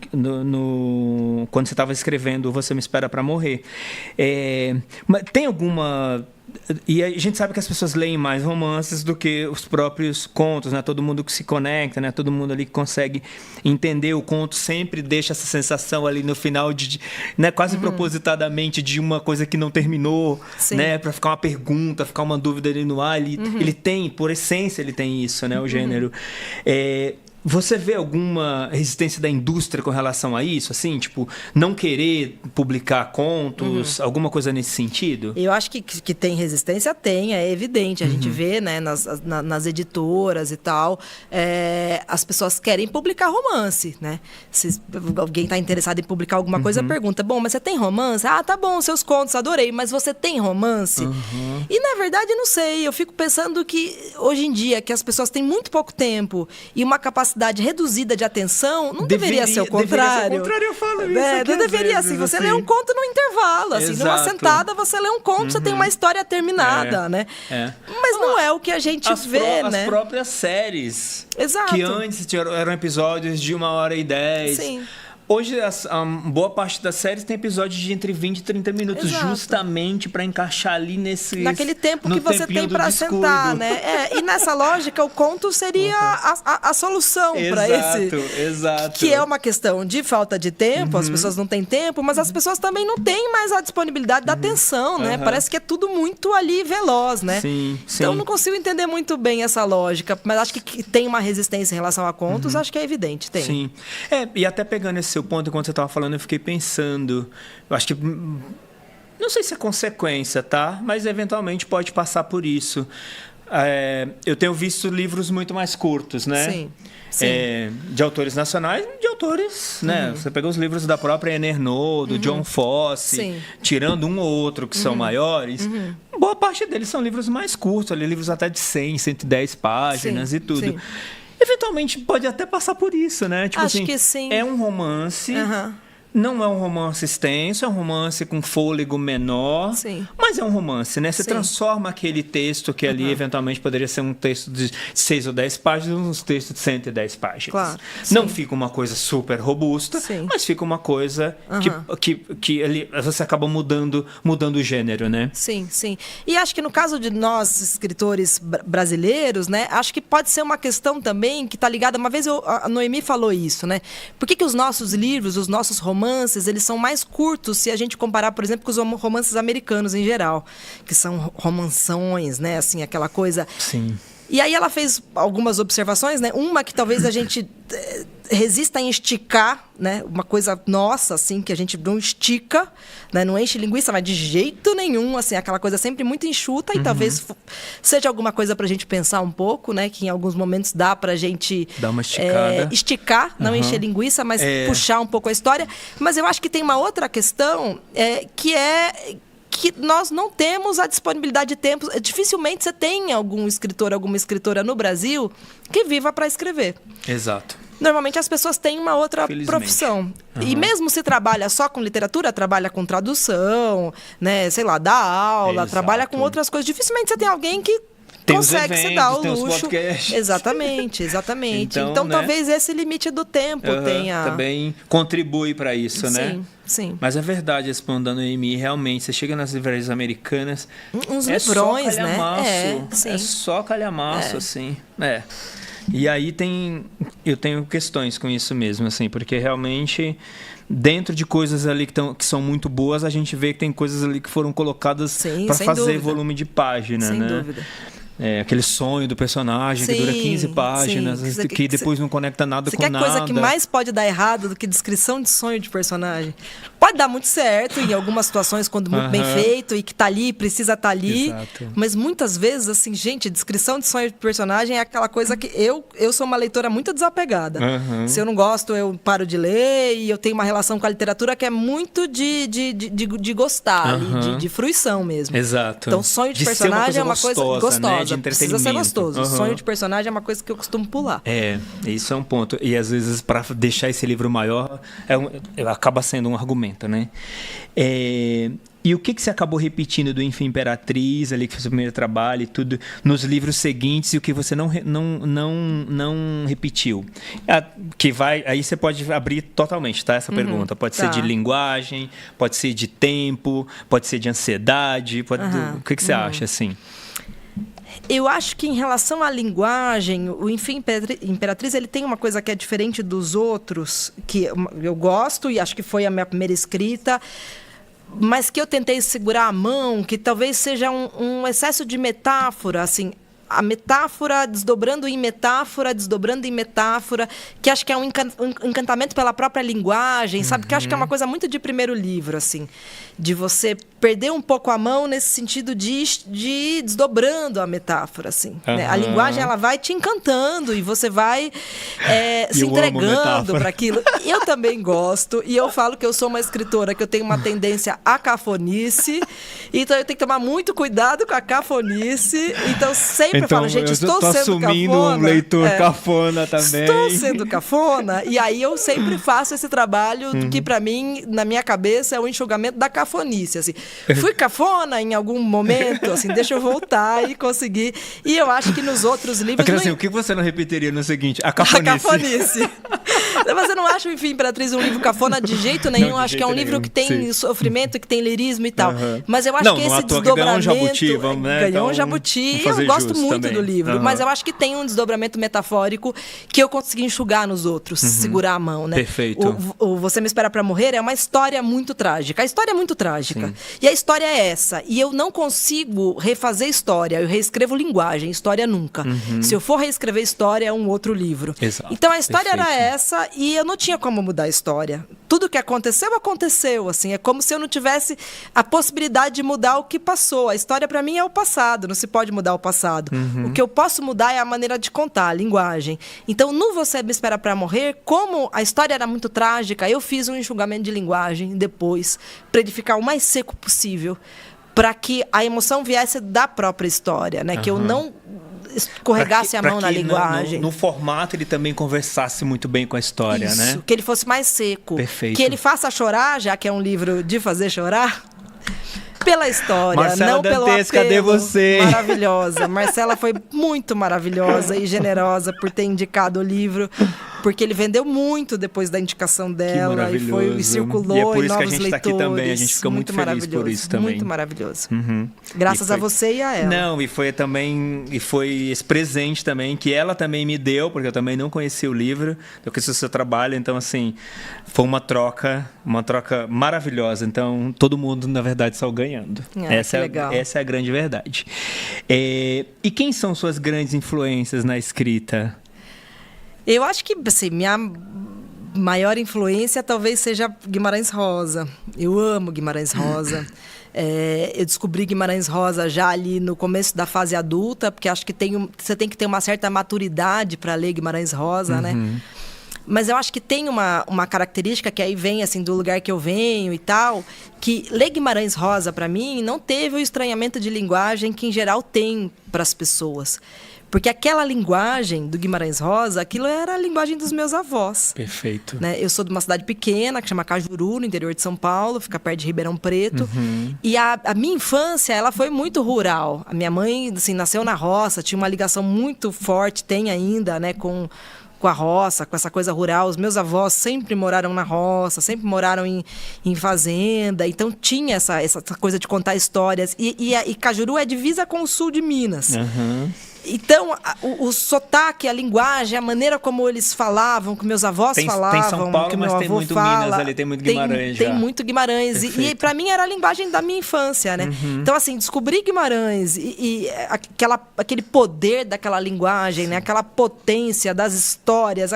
você estava escrevendo Você Me Espera para Morrer. Mas tem alguma... E a gente sabe que as pessoas leem mais romances do que os próprios contos, né? Todo mundo que se conecta, né? Todo mundo ali que consegue entender o conto sempre deixa essa sensação ali no final né? Quase propositadamente de uma coisa que não terminou, né? Para ficar uma pergunta, ficar uma dúvida ali no ar. Ele tem, por essência, ele tem isso, né? O gênero. Você vê alguma resistência da indústria com relação a isso? Assim, tipo, não querer publicar contos, alguma coisa nesse sentido? Eu acho que tem resistência, é evidente. A gente vê, né, nas editoras e tal, as pessoas querem publicar romance, né? Se alguém está interessado em publicar alguma coisa, pergunta, bom, mas você tem romance? Ah, tá bom, seus contos, adorei, mas você tem romance? E, na verdade, não sei. Eu fico pensando que, hoje em dia, que as pessoas têm muito pouco tempo e uma capacidade reduzida de atenção, não deveria ser o contrário. Deveria ser o contrário, eu falo isso. Não deveria, assim, você lê um conto no intervalo, assim, numa sentada você lê um conto, você tem uma história terminada, né? Mas não é o que a gente vê, né? As próprias séries, que antes eram episódios de 1h10. Sim. Hoje, boa parte das séries tem episódios de entre 20 e 30 minutos, justamente para encaixar ali naquele tempo que você tem para sentar, né? E nessa lógica, o conto seria a solução para esse. Exato. Que é uma questão de falta de tempo, as pessoas não têm tempo, mas as pessoas também não têm mais a disponibilidade da atenção, né? Parece que é tudo muito ali veloz, né? Sim. Então, eu não consigo entender muito bem essa lógica, mas acho que tem uma resistência em relação a contos, acho que é evidente, tem. Sim. E até pegando esse ponto, enquanto você estava falando, eu fiquei pensando, eu acho que não sei se é consequência, tá? Mas eventualmente pode passar por isso. Eu tenho visto livros muito mais curtos, né? Sim. De autores nacionais, de autores, né? Você pega os livros da própria Anne Ernaux, do John Fosse, tirando um ou outro que são maiores, boa parte deles são livros mais curtos, ali, livros até de 100, 110 páginas e tudo. Eventualmente pode até passar por isso, né? Tipo Acho assim, que sim. É um romance, não é um romance extenso, é um romance com fôlego menor, mas é um romance, né? Você transforma aquele texto que ali eventualmente poderia ser um texto de 6 ou 10 páginas num texto de 110 páginas. Claro. Não fica uma coisa super robusta, mas fica uma coisa que ali você acaba mudando o gênero, né? Sim. E acho que no caso de nós, escritores brasileiros, né? Acho que pode ser uma questão também que está ligada... Uma vez a Noemi falou isso, né? Por que os nossos livros, os nossos romances, eles são mais curtos se a gente comparar, por exemplo, com os romances americanos em geral, que são romanções, né? Assim, aquela coisa... Sim. E aí ela fez algumas observações, né? Uma que talvez a gente resista em esticar, né? Uma coisa nossa, assim, que a gente não estica, né? Não enche linguiça, mas de jeito nenhum, assim, aquela coisa sempre muito enxuta e talvez seja alguma coisa pra gente pensar um pouco, né? Que em alguns momentos dá pra gente... Dar uma esticada. Esticar, não encher linguiça, mas puxar um pouco a história. Mas eu acho que tem uma outra questão que nós não temos a disponibilidade de tempo. Dificilmente você tem algum escritor, alguma escritora no Brasil que viva para escrever. Exato. Normalmente as pessoas têm uma outra profissão. E mesmo se trabalha só com literatura, trabalha com tradução, né, sei lá, dá aula, trabalha com outras coisas. Dificilmente você tem alguém que consegue se dar o luxo. Exatamente. Então né? Talvez esse limite do tempo tenha... Também contribui para isso, né? Sim. Mas é verdade, respondendo a Noemi, realmente, você chega nas livrarias americanas, uns livrões, né? É só calhamaço, assim. E aí eu tenho questões com isso mesmo, assim, porque realmente dentro de coisas ali que são muito boas, a gente vê que tem coisas ali que foram colocadas para fazer volume de página, sem né? Dúvida. Aquele sonho do personagem que dura 15 páginas, que depois não conecta nada com nada. Você quer coisa que mais pode dar errado do que descrição de sonho de personagem? Pode dar muito certo em algumas situações, quando muito bem feito e que tá ali, precisa estar ali. Exato. Mas muitas vezes, assim, gente, descrição de sonho de personagem é aquela coisa que eu sou uma leitora muito desapegada. Se eu não gosto, eu paro de ler, e eu tenho uma relação com a literatura que é muito de gostar, de fruição mesmo. Exato. Então, sonho de personagem é uma coisa gostosa. gostosa. Precisa ser gostoso. Sonho de personagem é uma coisa que eu costumo pular. Isso é um ponto. E às vezes, para deixar esse livro maior, acaba sendo um argumento, né? E o que você acabou repetindo do Enfim Imperatriz, ali que foi o seu primeiro trabalho e tudo, nos livros seguintes, e o que você não repetiu? Aí você pode abrir totalmente, tá? Essa pergunta. Pode ser de linguagem, pode ser de tempo, pode ser de ansiedade. O que você acha, assim? Eu acho que em relação à linguagem, o Enfim Imperatriz, ele tem uma coisa que é diferente dos outros, que eu gosto e acho que foi a minha primeira escrita, mas que eu tentei segurar a mão, que talvez seja um excesso de metáfora, assim, a metáfora desdobrando em metáfora, que acho que é um encantamento pela própria linguagem, sabe? Que acho que é uma coisa muito de primeiro livro, assim, de você perder um pouco a mão nesse sentido de desdobrando a metáfora, assim. Né? A linguagem, ela vai te encantando e você vai se entregando para aquilo. Eu também gosto, e eu falo que eu sou uma escritora que eu tenho uma tendência à cafonice, então eu tenho que tomar muito cuidado com a cafonice, então sempre eu falo, gente, estou sendo assumindo cafona. Um leitor cafona também. Estou sendo cafona, e aí eu sempre faço esse trabalho que, para mim, na minha cabeça, é o enxugamento da cafonice, assim. Fui cafona em algum momento, assim, deixa eu voltar e conseguir. E eu acho que nos outros livros... o que você não repetiria no seguinte? A cafonice. A cafonice. Mas eu não acho, Enfim, Imperatriz um livro cafona de jeito nenhum. Acho que é um livro que tem sofrimento, que tem lirismo e tal. Mas eu acho que esse desdobramento... Ganhou um jabuti, vamos, né? Ganhou um jabuti. Eu gosto muito do livro. Mas eu acho que tem um desdobramento metafórico que eu consegui enxugar nos outros, segurar a mão, né? Perfeito. O Você Me Espera Pra Morrer é uma história muito trágica. A história é muito trágica. Sim. E a história é essa. E eu não consigo refazer história. Eu reescrevo linguagem. História nunca. Se eu for reescrever história, é um outro livro. Exato. Então a história era essa e eu não tinha como mudar a história. Tudo que aconteceu, aconteceu. Assim, é como se eu não tivesse a possibilidade de mudar o que passou. A história, para mim, é o passado. Não se pode mudar o passado. O que eu posso mudar é a maneira de contar, a linguagem. Então, no Você Me Espera Pra Morrer, como a história era muito trágica, eu fiz um enxugamento de linguagem depois, para ele ficar o mais seco possível, para que a emoção viesse da própria história, né? Que eu não escorregasse a mão na linguagem. No formato ele também conversasse muito bem com a história, isso, né? Que ele fosse mais seco. Perfeito. Que ele faça chorar, já que é um livro de fazer chorar, pela história, Marcela não pelo Dantes, apelo. cadê você? Maravilhosa. Marcela foi muito maravilhosa e generosa por ter indicado o livro, porque ele vendeu muito depois da indicação dela e circulou e é por em isso novos que a gente leitores. Tá aqui também, a gente fica muito feliz por isso também. Muito maravilhoso. Graças a você e a ela. Não, e foi esse presente também que ela também me deu, porque eu também não conhecia o livro, eu conheci o seu trabalho, então assim, foi uma troca maravilhosa. Então, todo mundo, na verdade, saiu ganhando. Essa é a grande verdade. E quem são suas grandes influências na escrita? Eu acho que assim, minha maior influência talvez seja Guimarães Rosa. Eu amo Guimarães Rosa. Eu descobri Guimarães Rosa já ali no começo da fase adulta, porque acho que você tem que ter uma certa maturidade para ler Guimarães Rosa, né? Mas eu acho que tem uma característica que aí vem assim do lugar que eu venho e tal, que ler Guimarães Rosa, para mim, não teve o estranhamento de linguagem que, em geral, tem para as pessoas. Porque aquela linguagem do Guimarães Rosa, aquilo era a linguagem dos meus avós. Perfeito. Né? Eu sou de uma cidade pequena, que chama Cajuru, no interior de São Paulo, fica perto de Ribeirão Preto. E a minha infância, ela foi muito rural. A minha mãe, assim, nasceu na roça, tinha uma ligação muito forte, tem ainda, né, com a roça, com essa coisa rural. Os meus avós sempre moraram na roça, sempre moraram em fazenda. Então, tinha essa coisa de contar histórias. E Cajuru é divisa com o sul de Minas. Então, o sotaque, a linguagem, a maneira como eles falavam, que meus avós falavam, tem São Paulo, que meu mas avô tem muito fala, Minas ali, tem muito Guimarães Tem muito Guimarães. E para mim era a linguagem da minha infância, né? Então, assim, descobrir Guimarães e aquele poder daquela linguagem, né? Aquela potência das histórias,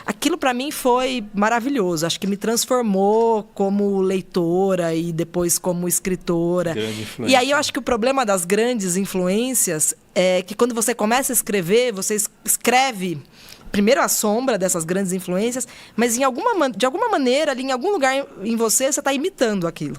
aquilo para mim foi maravilhoso. Acho que me transformou como leitora e depois como escritora. E aí eu acho que o problema das grandes influências é que quando você começa a escrever, você escreve primeiro a sombra dessas grandes influências, mas de alguma maneira, ali em algum lugar em você está imitando aquilo.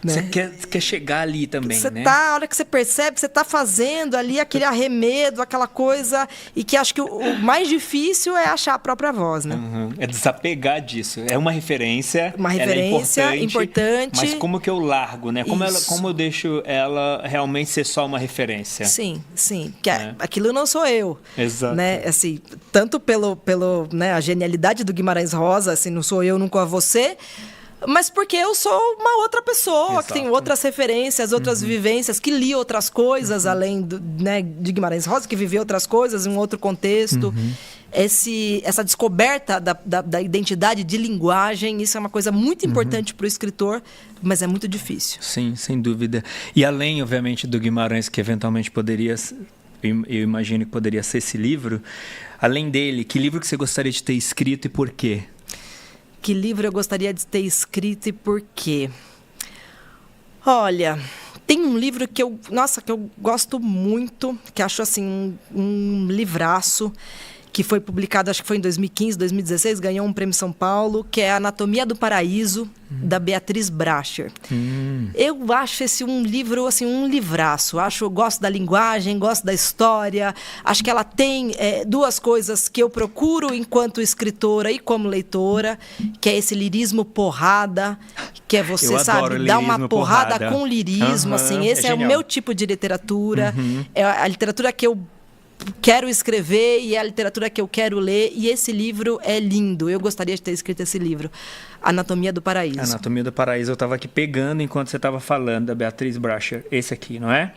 Né? Você quer chegar ali também, né? A hora que você percebe, você está fazendo ali aquele arremedo, aquela coisa, e que acho que o mais difícil é achar a própria voz, né? É desapegar disso. É uma referência. Uma referência ela é importante. Mas como que eu largo, né? Como eu deixo ela realmente ser só uma referência? Sim. Que aquilo não sou eu. Exato. Né? Assim, tanto pelo né, a genialidade do Guimarães Rosa, assim, não sou eu, nunca você, mas porque eu sou uma outra pessoa, Exato. Que tem outras referências, outras vivências, que li outras coisas, além né, de Guimarães Rosa, que viveu outras coisas em um outro contexto. Essa descoberta da identidade de linguagem, isso é uma coisa muito importante para o escritor, mas é muito difícil. Sim, sem dúvida. E além, obviamente, do Guimarães, que eventualmente poderia... Eu imagino que poderia ser esse livro. Além dele, que livro que você gostaria de ter escrito e por quê? Que livro eu gostaria de ter escrito e por quê? Olha, tem um livro que eu gosto muito, que acho assim um livraço, que foi publicado, acho que foi em 2015, 2016, ganhou um prêmio São Paulo, que é Anatomia do Paraíso, da Beatriz Bracher. Eu acho esse um livro, assim, um livraço. Eu gosto da linguagem, gosto da história. Acho que ela tem duas coisas que eu procuro enquanto escritora e como leitora, que é esse lirismo porrada, que é você, sabe, dar uma porrada com lirismo. Assim, esse é o meu tipo de literatura. É a literatura que eu quero escrever e é a literatura que eu quero ler, e esse livro é lindo. Eu gostaria de ter escrito esse livro, Anatomia do Paraíso. Anatomia do Paraíso, eu estava aqui pegando enquanto você estava falando, da Beatriz Bracher. Esse aqui, não é?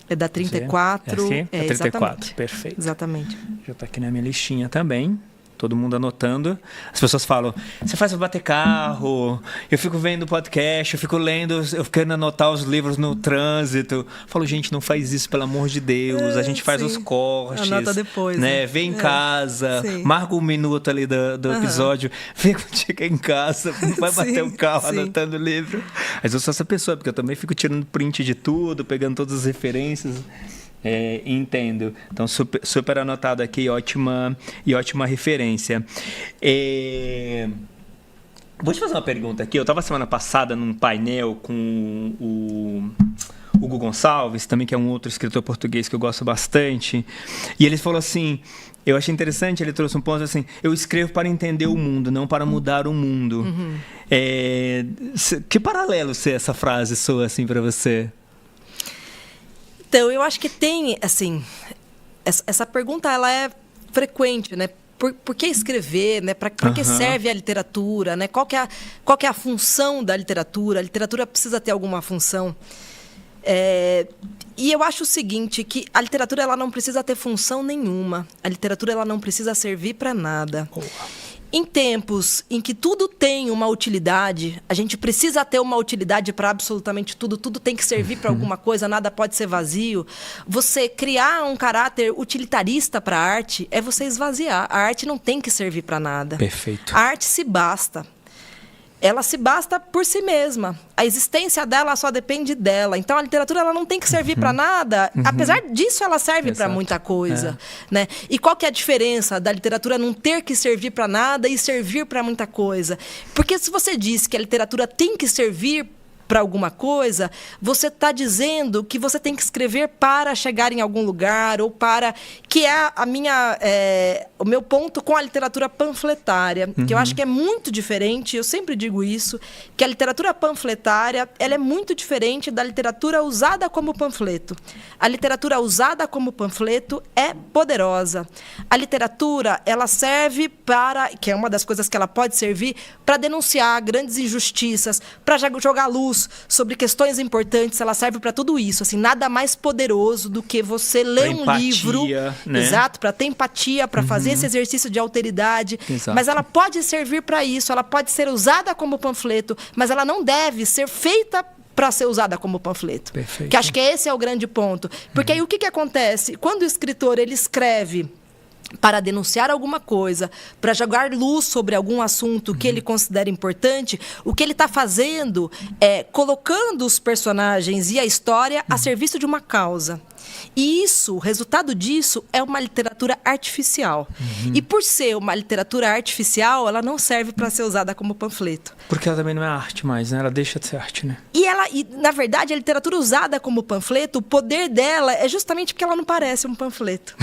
É da 34. É 34, exatamente. Perfeito. Exatamente. Já está aqui na minha listinha também. Todo mundo anotando. As pessoas falam, você faz pra bater carro, eu fico vendo podcast, eu fico lendo, eu fico querendo anotar os livros no trânsito. Eu falo, gente, não faz isso, pelo amor de Deus. A gente faz os cortes. Anota depois. Né? Vem em casa, marca um minuto ali do episódio, vem quando chega em casa, vai bater o carro anotando o livro. Mas eu sou essa pessoa, porque eu também fico tirando print de tudo, pegando todas as referências. Entendo. Então, super anotado aqui, ótima referência. Vou te fazer uma pergunta aqui. Eu estava semana passada num painel com o Hugo Gonçalves, também, que é um outro escritor português que eu gosto bastante. E ele falou assim, eu achei interessante, ele trouxe um ponto assim, eu escrevo para entender o mundo, não para mudar o mundo. Que paralelo essa frase soa assim para você? Então, eu acho que tem, assim, essa pergunta, ela é frequente, né? Por que escrever, né? Para que serve a literatura, né? Qual que é a função da literatura? A literatura precisa ter alguma função. E eu acho o seguinte, que a literatura ela não precisa ter função nenhuma. A literatura ela não precisa servir para nada. Em tempos em que tudo tem uma utilidade, a gente precisa ter uma utilidade para absolutamente tudo, tudo tem que servir para alguma coisa, nada pode ser vazio. Você criar um caráter utilitarista para a arte é você esvaziar. A arte não tem que servir para nada. Perfeito. A arte se basta. Ela se basta por si mesma. A existência dela só depende dela. Então, a literatura ela não tem que servir para nada. Apesar disso, ela serve para muita coisa. Né? E qual que é a diferença da literatura não ter que servir para nada e servir para muita coisa? Porque se você diz que a literatura tem que servir para alguma coisa, você está dizendo que você tem que escrever para chegar em algum lugar, ou para... que é o meu ponto com a literatura panfletária, que eu acho que é muito diferente, eu sempre digo isso, que a literatura panfletária ela é muito diferente da literatura usada como panfleto. A literatura usada como panfleto é poderosa. A literatura, ela serve para... que é uma das coisas que ela pode servir, para denunciar grandes injustiças, para jogar luz sobre questões importantes, ela serve para tudo isso. Assim, nada mais poderoso do que você ler um livro, né? Exato, para ter empatia, para fazer esse exercício de alteridade. Exato. Mas ela pode servir para isso, ela pode ser usada como panfleto, mas ela não deve ser feita para ser usada como panfleto. Perfeito. Que acho que esse é o grande ponto. Porque aí o que acontece? Quando o escritor ele escreve para denunciar alguma coisa, para jogar luz sobre algum assunto que ele considera importante, o que ele está fazendo é colocando os personagens e a história a serviço de uma causa. E isso, o resultado disso é uma literatura artificial. E por ser uma literatura artificial, ela não serve para ser usada como panfleto. Porque ela também não é arte mais, né? Ela deixa de ser arte, né? E, na verdade, a literatura usada como panfleto, o poder dela é justamente porque ela não parece um panfleto.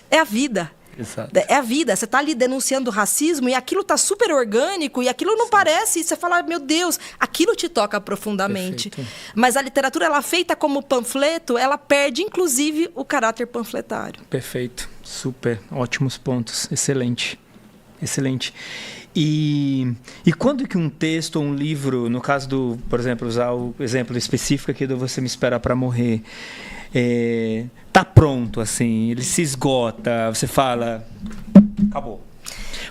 É a vida. Exato. É a vida, você está ali denunciando o racismo e aquilo está super orgânico e aquilo não parece, e você fala, meu Deus, aquilo te toca profundamente. Perfeito. Mas a literatura, ela feita como panfleto, ela perde inclusive o caráter panfletário. Perfeito, super, ótimos pontos, excelente, excelente. E quando que um texto ou um livro, no caso do, por exemplo, usar o exemplo específico aqui do Você Me Espera para Morrer, tá pronto, assim, ele se esgota, você fala, acabou.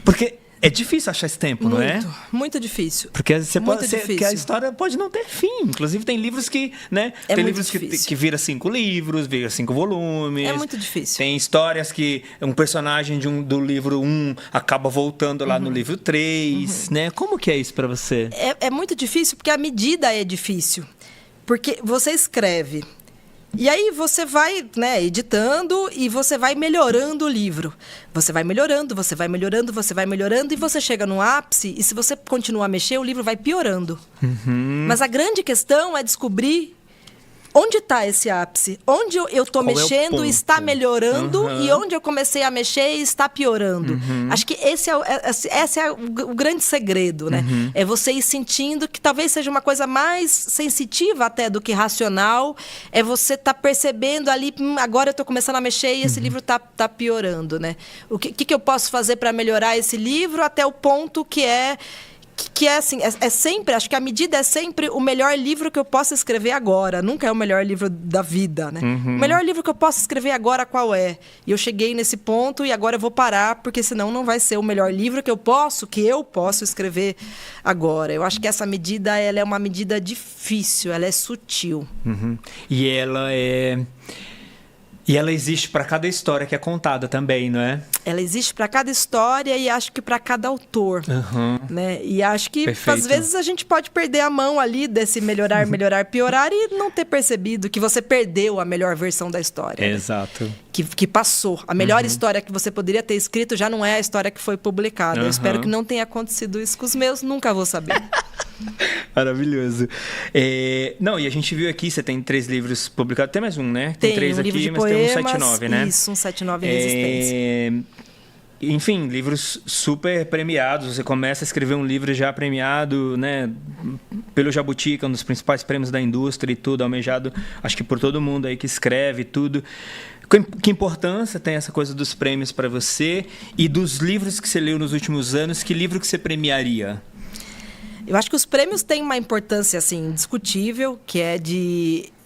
Porque é difícil achar esse tempo, muito, não é? Muito difícil. Porque você muito pode difícil. que a história pode não ter fim. Inclusive tem livros que, né? Tem livros que vira 5 livros, vira 5 volumes. É muito difícil. Tem histórias que um personagem do livro 1 acaba voltando lá no livro 3, né? Como que é isso para você? É muito difícil porque a medida é difícil. Porque você escreve. E aí você vai, né, editando e você vai melhorando o livro. Você vai melhorando, você vai melhorando, você vai melhorando e você chega no ápice e se você continuar a mexer, o livro vai piorando. Mas a grande questão é descobrir onde está esse ápice. Onde eu estou mexendo está melhorando e onde eu comecei a mexer está piorando. Acho que esse é o grande segredo, né? É você ir sentindo que talvez seja uma coisa mais sensitiva até do que racional. É você estar percebendo ali, agora eu estou começando a mexer e esse livro está piorando, né? O que eu posso fazer para melhorar esse livro até o ponto que é assim, é sempre, acho que a medida é sempre o melhor livro que eu posso escrever agora, nunca é o melhor livro da vida, né? O melhor livro que eu posso escrever agora qual é? E eu cheguei nesse ponto e agora eu vou parar, porque senão não vai ser o melhor livro que eu posso escrever agora. Eu acho que essa medida, ela é uma medida difícil, ela é sutil. E ela existe para cada história que é contada também, não é? Ela existe para cada história e acho que para cada autor. Né? E acho que, às vezes, a gente pode perder a mão ali desse melhorar, melhorar, piorar e não ter percebido que você perdeu a melhor versão da história. Exato. Né? Que passou. A melhor história que você poderia ter escrito já não é a história que foi publicada. Eu espero que não tenha acontecido isso com os meus, nunca vou saber. Maravilhoso. Não, e a gente viu aqui, você tem 3 livros publicados, tem mais um, né? Tem 3 livro aqui, de mas poemas, tem um 7-9, né? Isso, um 7-9 em Resistência. Enfim, livros super premiados. Você começa a escrever um livro já premiado, né, pelo Jabuti, que é um dos principais prêmios da indústria e tudo, almejado, acho que por todo mundo aí que escreve tudo. Que importância tem essa coisa dos prêmios para você? E dos livros que você leu nos últimos anos, que livro que você premiaria? Eu acho que os prêmios têm uma importância assim, indiscutível, que é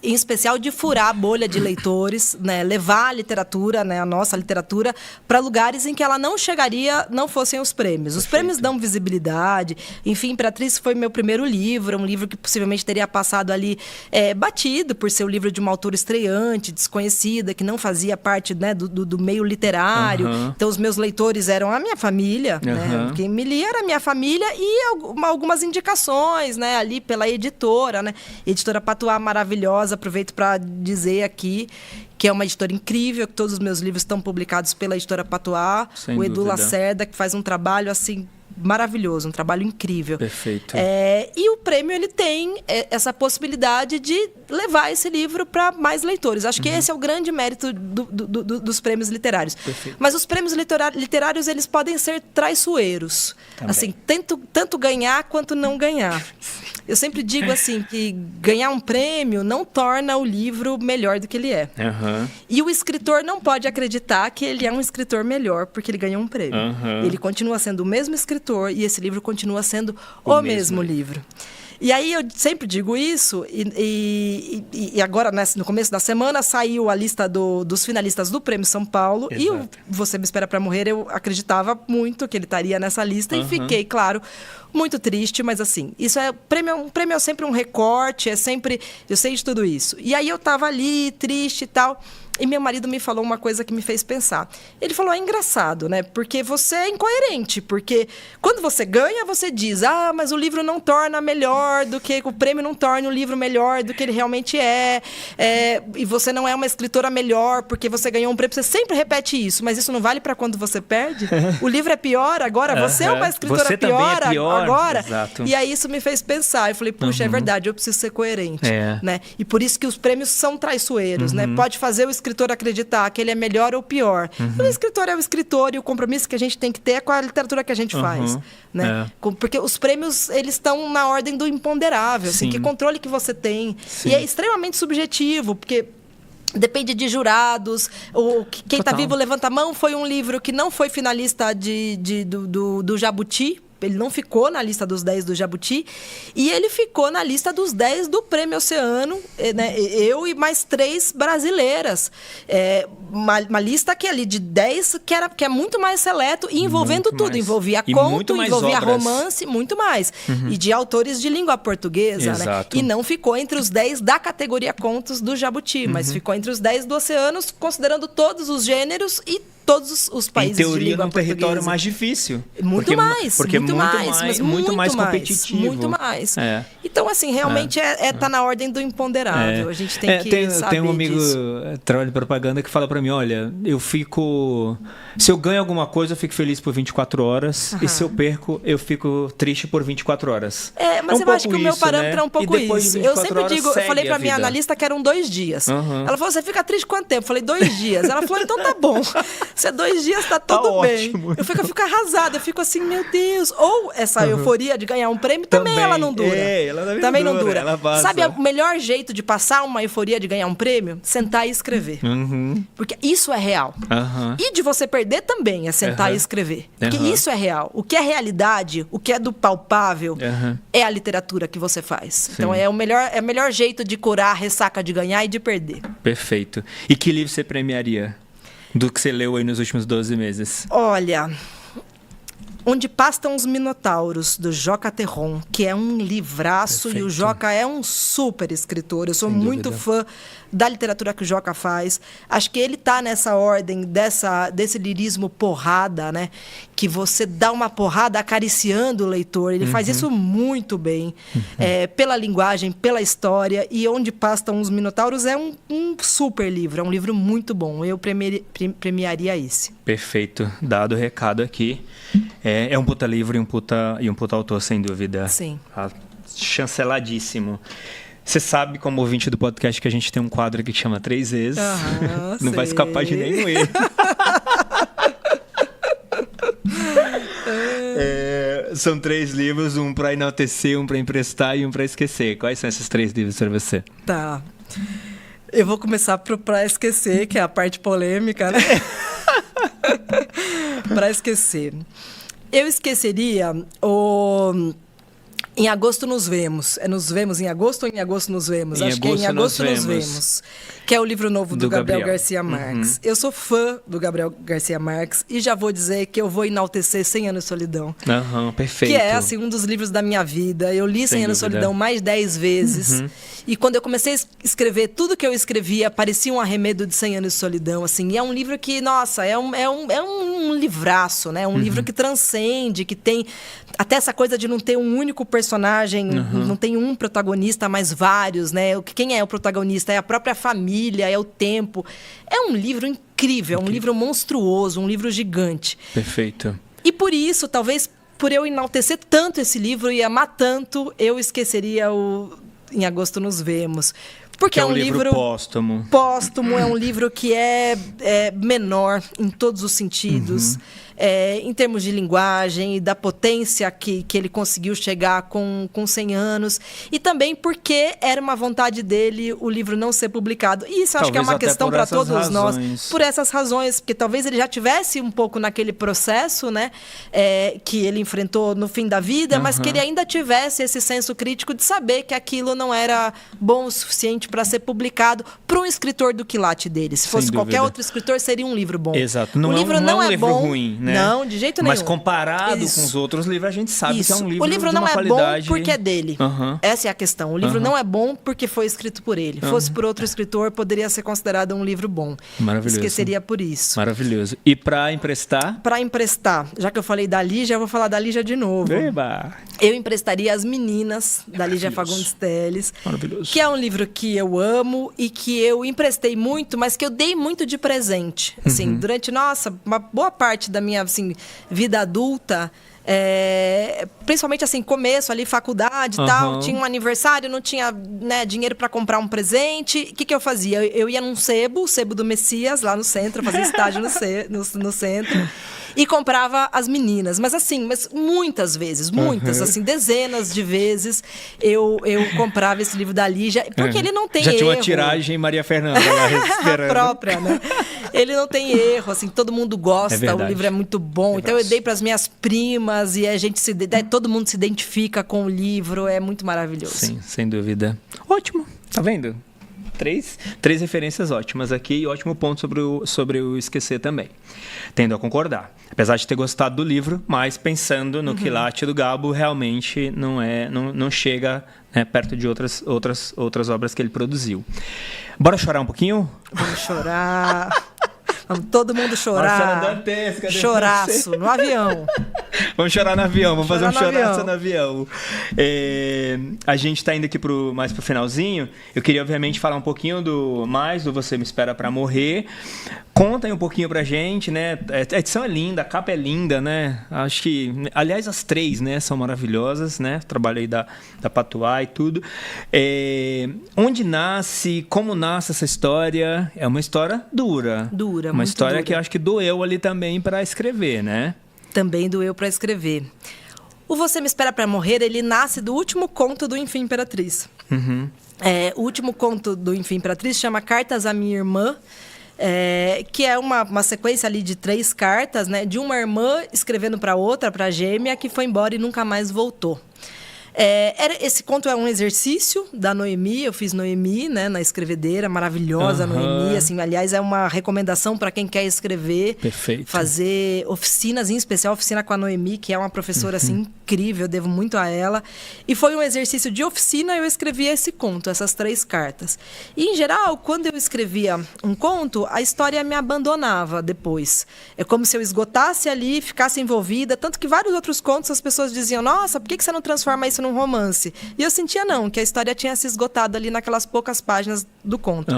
em especial de furar a bolha de leitores, né? Levar a literatura, né? A nossa literatura, para lugares em que ela não chegaria, não fossem os prêmios. Os prêmios dão visibilidade. Enfim, Imperatriz foi meu primeiro livro, um livro que possivelmente teria passado ali batido por ser o livro de uma autora estreante, desconhecida, que não fazia parte, né, do meio literário. Então, os meus leitores eram a minha família, né? Quem me lia era a minha família e algumas indicações, né, ali pela editora, né? Editora Patuá, maravilhosa. Aproveito para dizer aqui que é uma editora incrível, que todos os meus livros estão publicados pela editora Patuá. O Edu Lacerda, que faz um trabalho assim maravilhoso, um trabalho incrível. Perfeito. E o prêmio, ele tem essa possibilidade de levar esse livro para mais leitores. Acho que esse é o grande mérito dos prêmios literários. Perfeito. Mas os prêmios literários, eles podem ser traiçoeiros. Também. Assim, tanto ganhar quanto não ganhar. Eu sempre digo assim, que ganhar um prêmio não torna o livro melhor do que ele é. E o escritor não pode acreditar que ele é um escritor melhor porque ele ganhou um prêmio. Ele continua sendo o mesmo escritor e esse livro continua sendo o mesmo livro. E aí eu sempre digo isso, e agora, no começo da semana, saiu a lista dos finalistas do Prêmio São Paulo. Exato. E o Você Me Espera para Morrer, eu acreditava muito que ele estaria nessa lista e fiquei, claro, muito triste, mas assim, isso um prêmio é sempre um recorte, eu sei de tudo isso. E aí eu estava ali, triste e tal. E meu marido me falou uma coisa que me fez pensar. Ele falou, é engraçado, né? Porque você é incoerente. Porque quando você ganha, você diz, mas o livro não torna melhor do que... O prêmio não torna o livro melhor do que ele realmente é. E você não é uma escritora melhor porque você ganhou um prêmio. Você sempre repete isso, mas isso não vale para quando você perde? O livro é pior agora? Você é uma escritora pior agora? Exato. E aí isso me fez pensar. Eu falei, puxa, é verdade, eu preciso ser coerente. Né? E por isso que os prêmios são traiçoeiros. Né? Pode fazer o escritor acreditar que ele é melhor ou pior. O escritor é o escritor e o compromisso que a gente tem que ter é com a literatura que a gente faz. Né? Porque os prêmios, eles estão na ordem do imponderável. Assim, que controle que você tem. Sim. E é extremamente subjetivo, porque... Depende de jurados. Quem está vivo levanta a mão. Foi um livro que não foi finalista do Jabuti. Ele não ficou na lista dos 10 do Jabuti. E ele ficou na lista dos 10 do Prêmio Oceano. Né? Eu e mais 3 brasileiras. Uma lista que ali de 10 que é muito mais seleto e envolvendo muito tudo. Mais. Envolvia conto, envolvia romance, muito mais. E de autores de língua portuguesa. Né? E não ficou entre os 10 da categoria contos do Jabuti. Mas ficou entre os 10 do Oceano, considerando todos os gêneros e todos os países em teoria, de língua num território mais difícil. Muito mais competitivo. Muito mais. Então, assim, realmente tá na ordem do imponderável. A gente tem que saber tem um amigo trabalho de propaganda que fala pra mim, olha, eu fico... Se eu ganho alguma coisa, eu fico feliz por 24 horas. E se eu perco, eu fico triste por 24 horas. Mas eu acho que o meu parâmetro é um pouco isso. Eu sempre digo, eu falei pra minha analista que eram 2 dias. Ela falou, você fica triste quanto tempo? Eu falei, 2 dias. Ela falou, então tá bom. Se é 2 dias, tá tudo bem. Ótimo. Eu fico arrasada, eu fico assim, meu Deus. Ou essa euforia de ganhar um prêmio, também ela não dura. Ela também não dura. Sabe o melhor jeito de passar uma euforia de ganhar um prêmio? Sentar e escrever. Porque isso é real. E de você perder também é sentar e escrever. Porque isso é real. O que é realidade, o que é do palpável, é a literatura que você faz. Sim. Então é o melhor jeito de curar a ressaca de ganhar e de perder. Perfeito. E que livro você premiaria? Do que você leu aí nos últimos 12 meses? Olha, Onde Pastam os Minotauros, do Joca Terron, que é um livraço. Perfeito. E o Joca é um super escritor. Eu sou muito fã da literatura que o Joca faz. Acho que ele está nessa ordem desse lirismo porrada, né? Que você dá uma porrada acariciando o leitor. Ele faz isso muito bem, pela linguagem, pela história. E Onde Pastam os Minotauros é um super livro, é um livro muito bom. Eu premiaria esse. Perfeito. Dado o recado aqui. É um puta livro e um puta autor, sem dúvida. Sim. Chanceladíssimo. Você sabe, como ouvinte do podcast, que a gente tem um quadro aqui que chama 3 vezes. Não vai escapar de nenhum erro. São 3 livros, um para enaltecer, um para emprestar e um para esquecer. Quais são esses 3 livros para você? Tá. Eu vou começar para esquecer, que é a parte polêmica, né? Para esquecer. Eu esqueceria o... Em Agosto Nos Vemos. É Nos Vemos em Agosto ou Em Agosto Nos Vemos? Acho que é Em Agosto Nos Vemos. Que é o livro novo do Gabriel Garcia Marques. Eu sou fã do Gabriel Garcia Marques e já vou dizer que eu vou enaltecer 100 Anos de Solidão. Perfeito. Que é, assim, um dos livros da minha vida. Eu li 100 Anos de Solidão mais 10 vezes. E quando eu comecei a escrever, tudo que eu escrevia parecia um arremedo de 100 Anos de Solidão. Assim. E é um livro que, nossa, é um livraço, né? Um livro que transcende, que tem até essa coisa de não ter um único personagem, não tem um protagonista, mas vários, né? Quem é o protagonista? É a própria família, é o tempo. É um livro incrível, é um livro monstruoso, um livro gigante. Perfeito. E por isso, talvez por eu enaltecer tanto esse livro e amar tanto, eu esqueceria o Em Agosto Nos Vemos. Porque é um livro póstumo. É um livro que é menor em todos os sentidos. Em termos de linguagem e da potência que ele conseguiu chegar com 100 anos. E também porque era uma vontade dele o livro não ser publicado. E isso acho que é uma questão para todos nós. Por essas razões. Porque talvez ele já tivesse um pouco naquele processo, né? Que ele enfrentou no fim da vida, mas que ele ainda tivesse esse senso crítico de saber que aquilo não era bom o suficiente para ser publicado para um escritor do quilate dele. Se fosse qualquer outro escritor, seria um livro bom. Exato. Não é um livro ruim. né? Não, de jeito nenhum. Mas comparado com os outros livros, a gente sabe que é um livro o livro de não uma é qualidade... bom porque é dele. Essa é a questão. O livro não é bom porque foi escrito por ele. Fosse por outro escritor, poderia ser considerado um livro bom. Maravilhoso. Esqueceria por isso. Maravilhoso. E para emprestar? Para emprestar, já que eu falei da Lígia, eu vou falar da Lígia de novo. Eba! Eu emprestaria As Meninas, da Lígia Fagundes Telles. Maravilhoso. Que é um livro que eu amo e que eu emprestei muito, mas que eu dei muito de presente. Assim, durante, uma boa parte da minha vida adulta, principalmente assim, começo ali, faculdade e tal, tinha um aniversário, não tinha dinheiro para comprar um presente. O que eu fazia? Eu ia num sebo, o Sebo do Messias, lá no centro, fazia estágio no centro. E comprava As Meninas. Mas muitas vezes, assim, dezenas de vezes eu comprava esse livro da Lígia, porque ele não tem erro. Já tinha uma tiragem Maria Fernanda lá esperando. A própria, né? Ele não tem erro, assim, todo mundo gosta, o livro é muito bom. Então eu dei para as minhas primas e todo mundo se identifica com o livro, é muito maravilhoso. Sim, sem dúvida. Ótimo, tá vendo? Três referências ótimas aqui e ótimo ponto sobre o esquecer também. Tendo a concordar. Apesar de ter gostado do livro, mas pensando no quilate do Gabo, realmente não chega perto de outras obras que ele produziu. Bora chorar um pouquinho? Vamos chorar. Vamos todo mundo chorar. Choraço, no avião. Vamos chorar no avião, vamos fazer um choraço no avião. A gente está indo aqui mais pro finalzinho. Eu queria, obviamente, falar um pouquinho do Você Me Espera Pra Morrer. Conta aí um pouquinho pra gente, né? A edição é linda, a capa é linda, né? Acho que, aliás, as três, né, são maravilhosas, né? Trabalho aí da Patuá e tudo. Onde nasce, como nasce essa história? É uma história dura. Uma história dura. Que eu acho que doeu ali também para escrever, né? Também doeu para escrever. O Você Me Espera Pra Morrer, ele nasce do último conto do Enfim Imperatriz. O último conto do Enfim Imperatriz chama Cartas à Minha Irmã, que é uma sequência ali de 3 cartas, né, de uma irmã escrevendo para outra, para a gêmea, que foi embora e nunca mais voltou. Esse conto é um exercício da Noemi, eu fiz Noemi, né, na escrevedeira, maravilhosa Noemi, assim, aliás, é uma recomendação para quem quer escrever. Perfeito. Fazer oficinas, em especial oficina com a Noemi, que é uma professora assim, incrível, eu devo muito a ela. E foi um exercício de oficina, eu escrevi esse conto, essas 3 cartas. E, em geral, quando eu escrevia um conto, a história me abandonava depois. É como se eu esgotasse ali, ficasse envolvida, tanto que vários outros contos as pessoas diziam, nossa, por que você não transforma isso num romance? E eu sentia que a história tinha se esgotado ali naquelas poucas páginas do conto.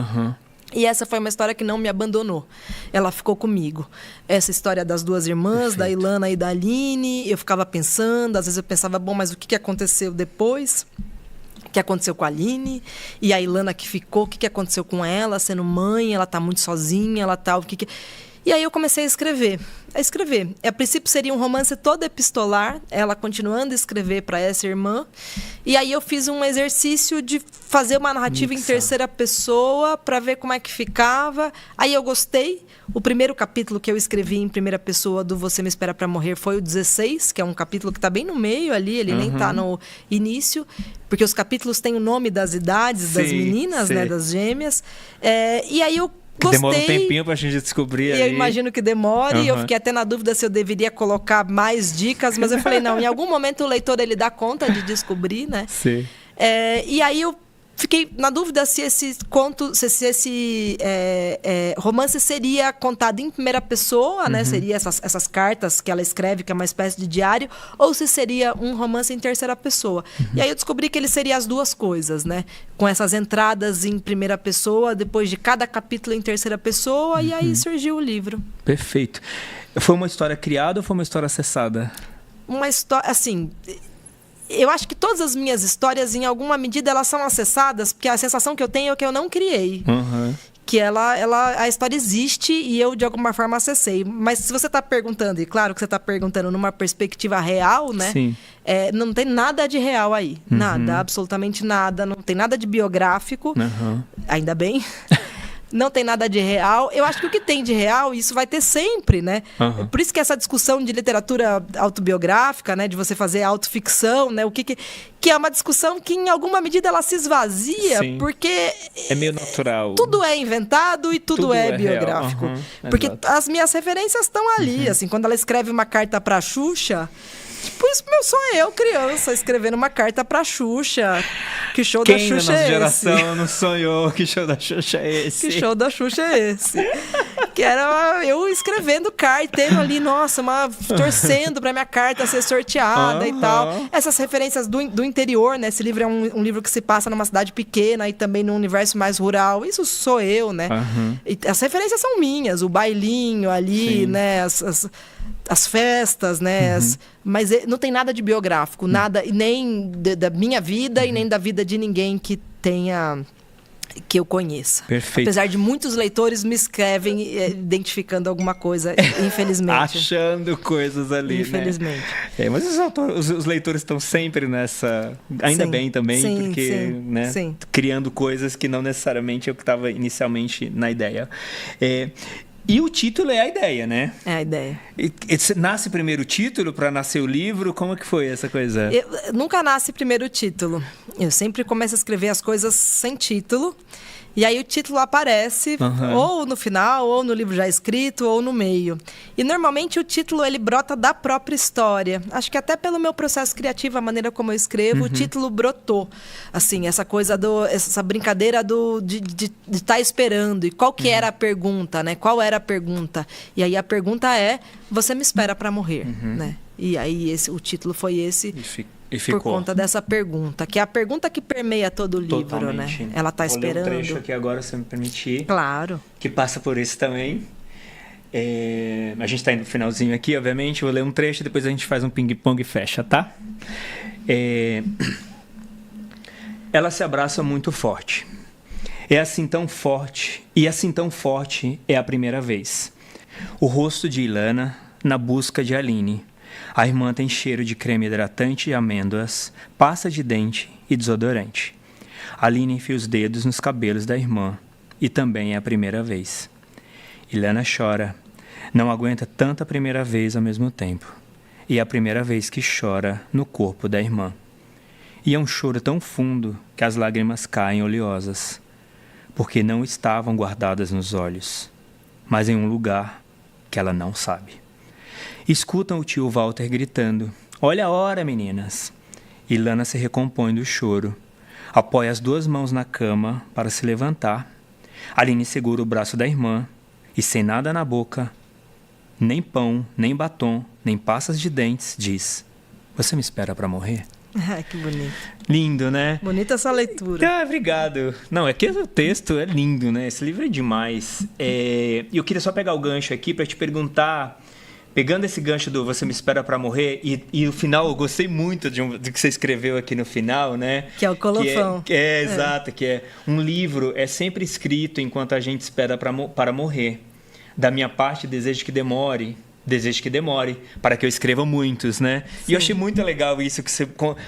E essa foi uma história que não me abandonou. Ela ficou comigo. Essa história das 2 irmãs, da Ilana e da Aline, eu ficava pensando, às vezes eu pensava, mas o que aconteceu depois? O que aconteceu com a Aline? E a Ilana que ficou, o que aconteceu com ela, sendo mãe, ela tá muito sozinha, ela tá... E aí eu comecei a escrever. A princípio seria um romance todo epistolar, ela continuando a escrever para essa irmã. E aí eu fiz um exercício de fazer uma narrativa em terceira pessoa para ver como é que ficava. Aí eu gostei. O primeiro capítulo que eu escrevi em primeira pessoa do Você Me Espera Pra Morrer foi o 16, que é um capítulo que está bem no meio ali, ele nem está no início, porque os capítulos têm o nome das idades das meninas, né, das gêmeas. E aí eu gostei. Demora um tempinho pra gente descobrir ali. Eu imagino que demore. Eu fiquei até na dúvida se eu deveria colocar mais dicas, mas eu falei, não, em algum momento o leitor ele dá conta de descobrir, né? Sim. E aí eu fiquei na dúvida se esse conto, se esse romance seria contado em primeira pessoa, né? Seria essas cartas que ela escreve, que é uma espécie de diário, ou se seria um romance em terceira pessoa. E aí eu descobri que ele seria as duas coisas, né? Com essas entradas em primeira pessoa, depois de cada capítulo em terceira pessoa, e aí surgiu o livro. Perfeito. Foi uma história criada ou foi uma história acessada? Uma história, assim... Eu acho que todas as minhas histórias, em alguma medida, elas são acessadas, porque a sensação que eu tenho é que eu não criei. Que a história existe e eu, de alguma forma, acessei. Mas se você está perguntando, e claro que você está perguntando numa perspectiva real, né? Sim. Não tem nada de real aí. Nada, absolutamente nada. Não tem nada de biográfico. Ainda bem. não tem nada de real. Eu acho que o que tem de real, isso vai ter sempre, né? Por isso que essa discussão de literatura autobiográfica, né? De você fazer autoficção, né? Que é uma discussão que, em alguma medida, ela se esvazia, porque... É meio natural. Tudo é inventado e tudo é biográfico. Porque as minhas referências estão ali. Assim, quando ela escreve uma carta pra Xuxa... Tipo, isso sou eu, criança, escrevendo uma carta pra Xuxa. Que show da Xuxa é esse? Quem da nossa geração não sonhou que show da Xuxa é esse? Que show da Xuxa é esse? Que era eu escrevendo carta, tendo ali, nossa, torcendo pra minha carta ser sorteada e tal. Essas referências do interior, né? Esse livro é um livro que se passa numa cidade pequena e também num universo mais rural. Isso sou eu, né? E as referências são minhas, o bailinho ali, né? As festas, né? Mas não tem nada de biográfico, nada, nem da minha vida e nem da vida de ninguém que eu conheça. Perfeito. Apesar de muitos leitores me escrevem identificando alguma coisa, infelizmente. Achando coisas ali, infelizmente. Né? Mas os leitores estão sempre nessa... Ainda bem também, porque né? Criando coisas que não necessariamente é o que estava inicialmente na ideia. E o título é a ideia, né? É a ideia. Nasce primeiro o título para nascer o livro? Como é que foi essa coisa? Nunca nasce primeiro o título. Eu sempre começo a escrever as coisas sem título. E aí o título aparece ou no final, ou no livro já escrito, ou no meio. E normalmente o título ele brota da própria história. Acho que até pelo meu processo criativo, a maneira como eu escrevo, o título brotou. Assim, essa coisa essa brincadeira de estar esperando. E qual que era a pergunta, né? Qual era a pergunta? E aí a pergunta é: você me espera para morrer, né? E aí o título foi esse. Por conta dessa pergunta, que é a pergunta que permeia todo o livro, totalmente, né? Ela está esperando. Vou ler um trecho aqui agora, se me permitir. Claro. Que passa por isso também. A gente está indo no finalzinho aqui, obviamente. Vou ler um trecho e depois a gente faz um ping-pong e fecha, tá? Ela se abraça muito forte. É assim tão forte, e assim tão forte é a primeira vez. O rosto de Ilana na busca de Aline. A irmã tem cheiro de creme hidratante e amêndoas, pasta de dente e desodorante. Aline enfia os dedos nos cabelos da irmã, e também é a primeira vez. Ilana chora, não aguenta tanta primeira vez ao mesmo tempo. E é a primeira vez que chora no corpo da irmã. E é um choro tão fundo que as lágrimas caem oleosas, porque não estavam guardadas nos olhos, mas em um lugar que ela não sabe. Escutam o tio Walter gritando: "Olha a hora, meninas!" Ilana se recompõe do choro. Apoia as duas mãos na cama para se levantar. Aline segura o braço da irmã e, sem nada na boca, nem pão, nem batom, nem pastas de dentes, diz: "Você me espera para morrer?" Ai, que bonito. Lindo, né? Bonita essa leitura. Obrigado. Não, é que o texto é lindo, né? Esse livro é demais. Eu queria só pegar o gancho aqui para te perguntar... Pegando esse gancho do Você Me Espera Pra Morrer, e o final, eu gostei muito do que você escreveu aqui no final, né? Que é o colofão. Exato, que é um livro, é sempre escrito enquanto a gente espera para morrer. Da minha parte, desejo que demore, para que eu escreva muitos, né? Sim. E eu achei muito legal isso, que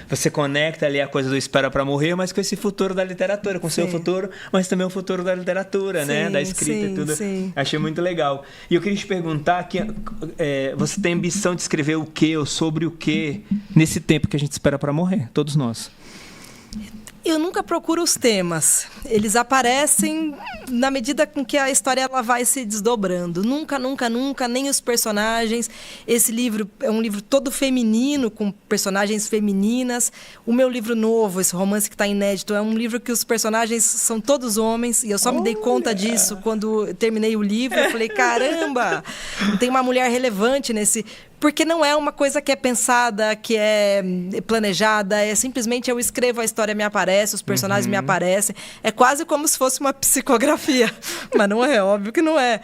você conecta ali a coisa do espera para morrer, mas com esse futuro da literatura, com o seu futuro, mas também o futuro da literatura, né? Da escrita e tudo. Sim. Achei muito legal. E eu queria te perguntar, você tem ambição de escrever o quê ou sobre o quê nesse tempo que a gente espera para morrer? Todos nós. Eu nunca procuro os temas. Eles aparecem na medida com que a história ela vai se desdobrando. Nunca, nem os personagens. Esse livro é um livro todo feminino, com personagens femininas. O meu livro novo, esse romance que está inédito, é um livro que os personagens são todos homens. E eu só me dei conta disso quando eu terminei o livro. Eu falei, caramba, tem uma mulher relevante nesse... Porque não é uma coisa que é pensada, que é planejada, é simplesmente eu escrevo, a história me aparece, os personagens me aparecem. É quase como se fosse uma psicografia. Mas não é, óbvio que não é.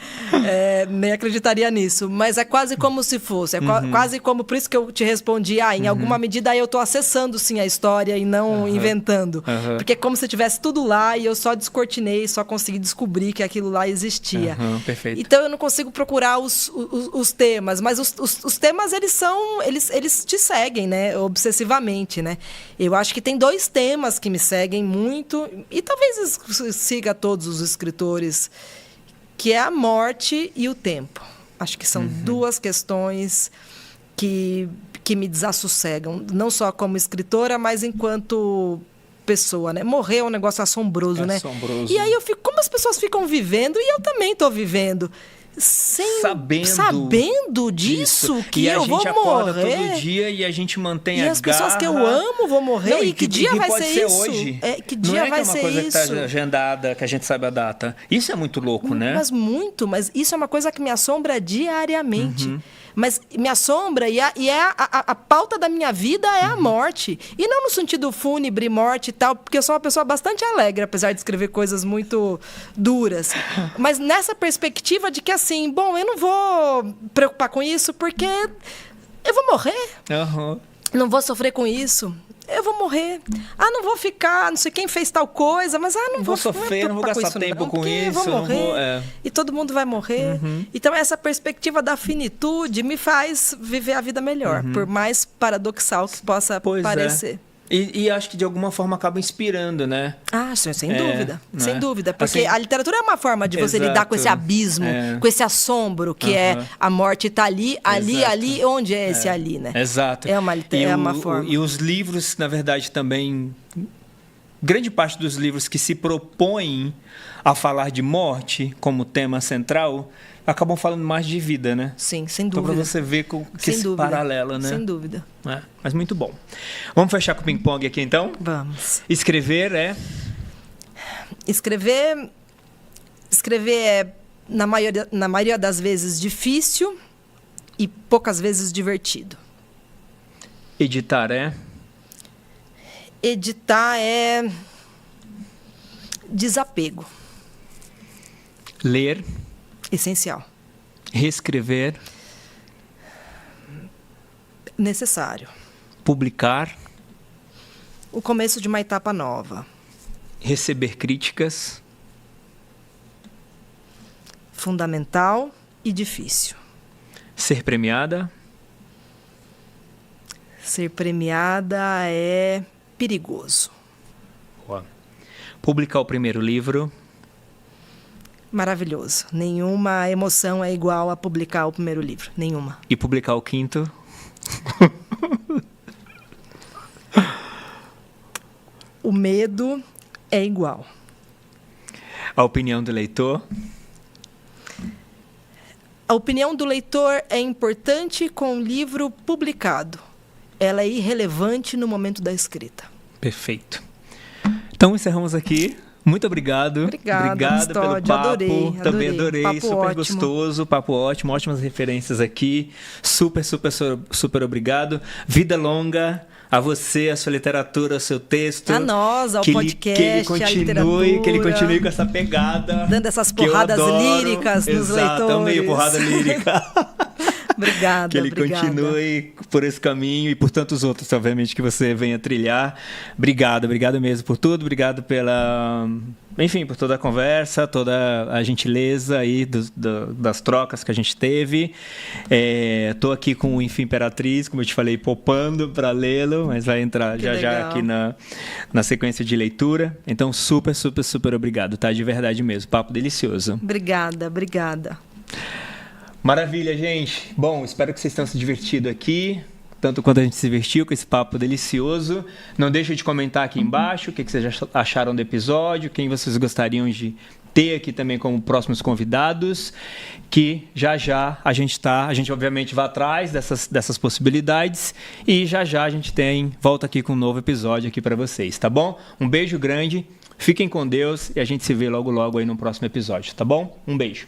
Nem acreditaria nisso. Mas é quase como se fosse. É quase como, por isso que eu te respondi, em alguma medida eu estou acessando sim a história e não inventando. Porque é como se tivesse tudo lá e eu só descortinei, só consegui descobrir que aquilo lá existia. Perfeito. Então eu não consigo procurar os temas, mas os temas temas, eles te seguem, né? Obsessivamente, né? Eu acho que tem 2 temas que me seguem muito, e talvez siga todos os escritores, que é a morte e o tempo. Acho que são 2 questões que me desassossegam, não só como escritora, mas enquanto pessoa, né? Morrer é um negócio assombroso, né? Assombroso. E aí eu fico, como as pessoas ficam vivendo, e eu também estou vivendo, sabendo disso, que eu vou morrer. E a gente acorda todo dia e a gente mantém a garra. E as pessoas que eu amo vão morrer. Não, e que dia vai ser isso? Hoje. Que dia vai ser isso? Não é uma coisa que está agendada, que a gente sabe a data. Isso é muito louco, né? Mas isso é uma coisa que me assombra diariamente. Mas me assombra e a pauta da minha vida é a morte. E não no sentido fúnebre, morte e tal, porque eu sou uma pessoa bastante alegre, apesar de escrever coisas muito duras. Mas nessa perspectiva de que, assim, bom, eu não vou preocupar com isso porque eu vou morrer. Não vou sofrer com isso. Eu vou morrer. Não vou ficar, não sei quem fez tal coisa, mas não vou sofrer, não vou gastar tempo com isso. Eu vou morrer, e todo mundo vai morrer. Então, essa perspectiva da finitude me faz viver a vida melhor, por mais paradoxal que possa parecer. E acho que de alguma forma acaba inspirando, né? Sem dúvida. Né? Sem dúvida. Porque assim, a literatura é uma forma de você lidar com esse abismo, com esse assombro, que é a morte está ali, onde é esse ali, né? Exato. É uma forma. E os livros, na verdade, também... Grande parte dos livros que se propõem a falar de morte como tema central acabam falando mais de vida, né? Sim, sem dúvida. Então, para você ver que esse paralelo, né? Sem dúvida. Mas muito bom. Vamos fechar com o ping-pong aqui, então? Vamos. Escrever é... Escrever é, na maioria das vezes, difícil e poucas vezes divertido. Editar é... Editar é desapego. Ler. Essencial. Reescrever. Necessário. Publicar. O começo de uma etapa nova. Receber críticas. Fundamental e difícil. Ser premiada. Ser premiada é perigoso. Boa. Publicar o primeiro livro. Maravilhoso. Nenhuma emoção é igual a publicar o primeiro livro. Nenhuma. E publicar o quinto? O medo é igual. A opinião do leitor? A opinião do leitor é importante com o livro publicado. Ela é irrelevante no momento da escrita. Perfeito. Então, encerramos aqui. Muito obrigado. Obrigada pelo papo. Também adorei. Papo super ótimo. Gostoso, papo ótimo, ótimas referências aqui. Super obrigado. Vida longa a você, a sua literatura, o seu texto. A nós, ao podcast, a literatura. Que ele continue com essa pegada. Dando essas porradas líricas nos leitores. Amei a porrada lírica. Obrigada, que ele continue por esse caminho e por tantos outros, obviamente, que você venha trilhar. Obrigado mesmo por tudo. Obrigado por toda a conversa, toda a gentileza aí das trocas que a gente teve. Estou aqui com o Enfim Imperatriz, como eu te falei, poupando para lê-lo, mas vai entrar já aqui na sequência de leitura. Então, super obrigado, tá? De verdade mesmo. Papo delicioso. Obrigada. Maravilha, gente. Bom, espero que vocês tenham se divertido aqui, tanto quanto a gente se divertiu com esse papo delicioso. Não deixem de comentar aqui embaixo o que vocês acharam do episódio, quem vocês gostariam de ter aqui também como próximos convidados, que já a gente obviamente vai atrás dessas possibilidades e já a gente volta aqui com um novo episódio aqui para vocês, tá bom? Um beijo grande, fiquem com Deus e a gente se vê logo aí no próximo episódio, tá bom? Um beijo.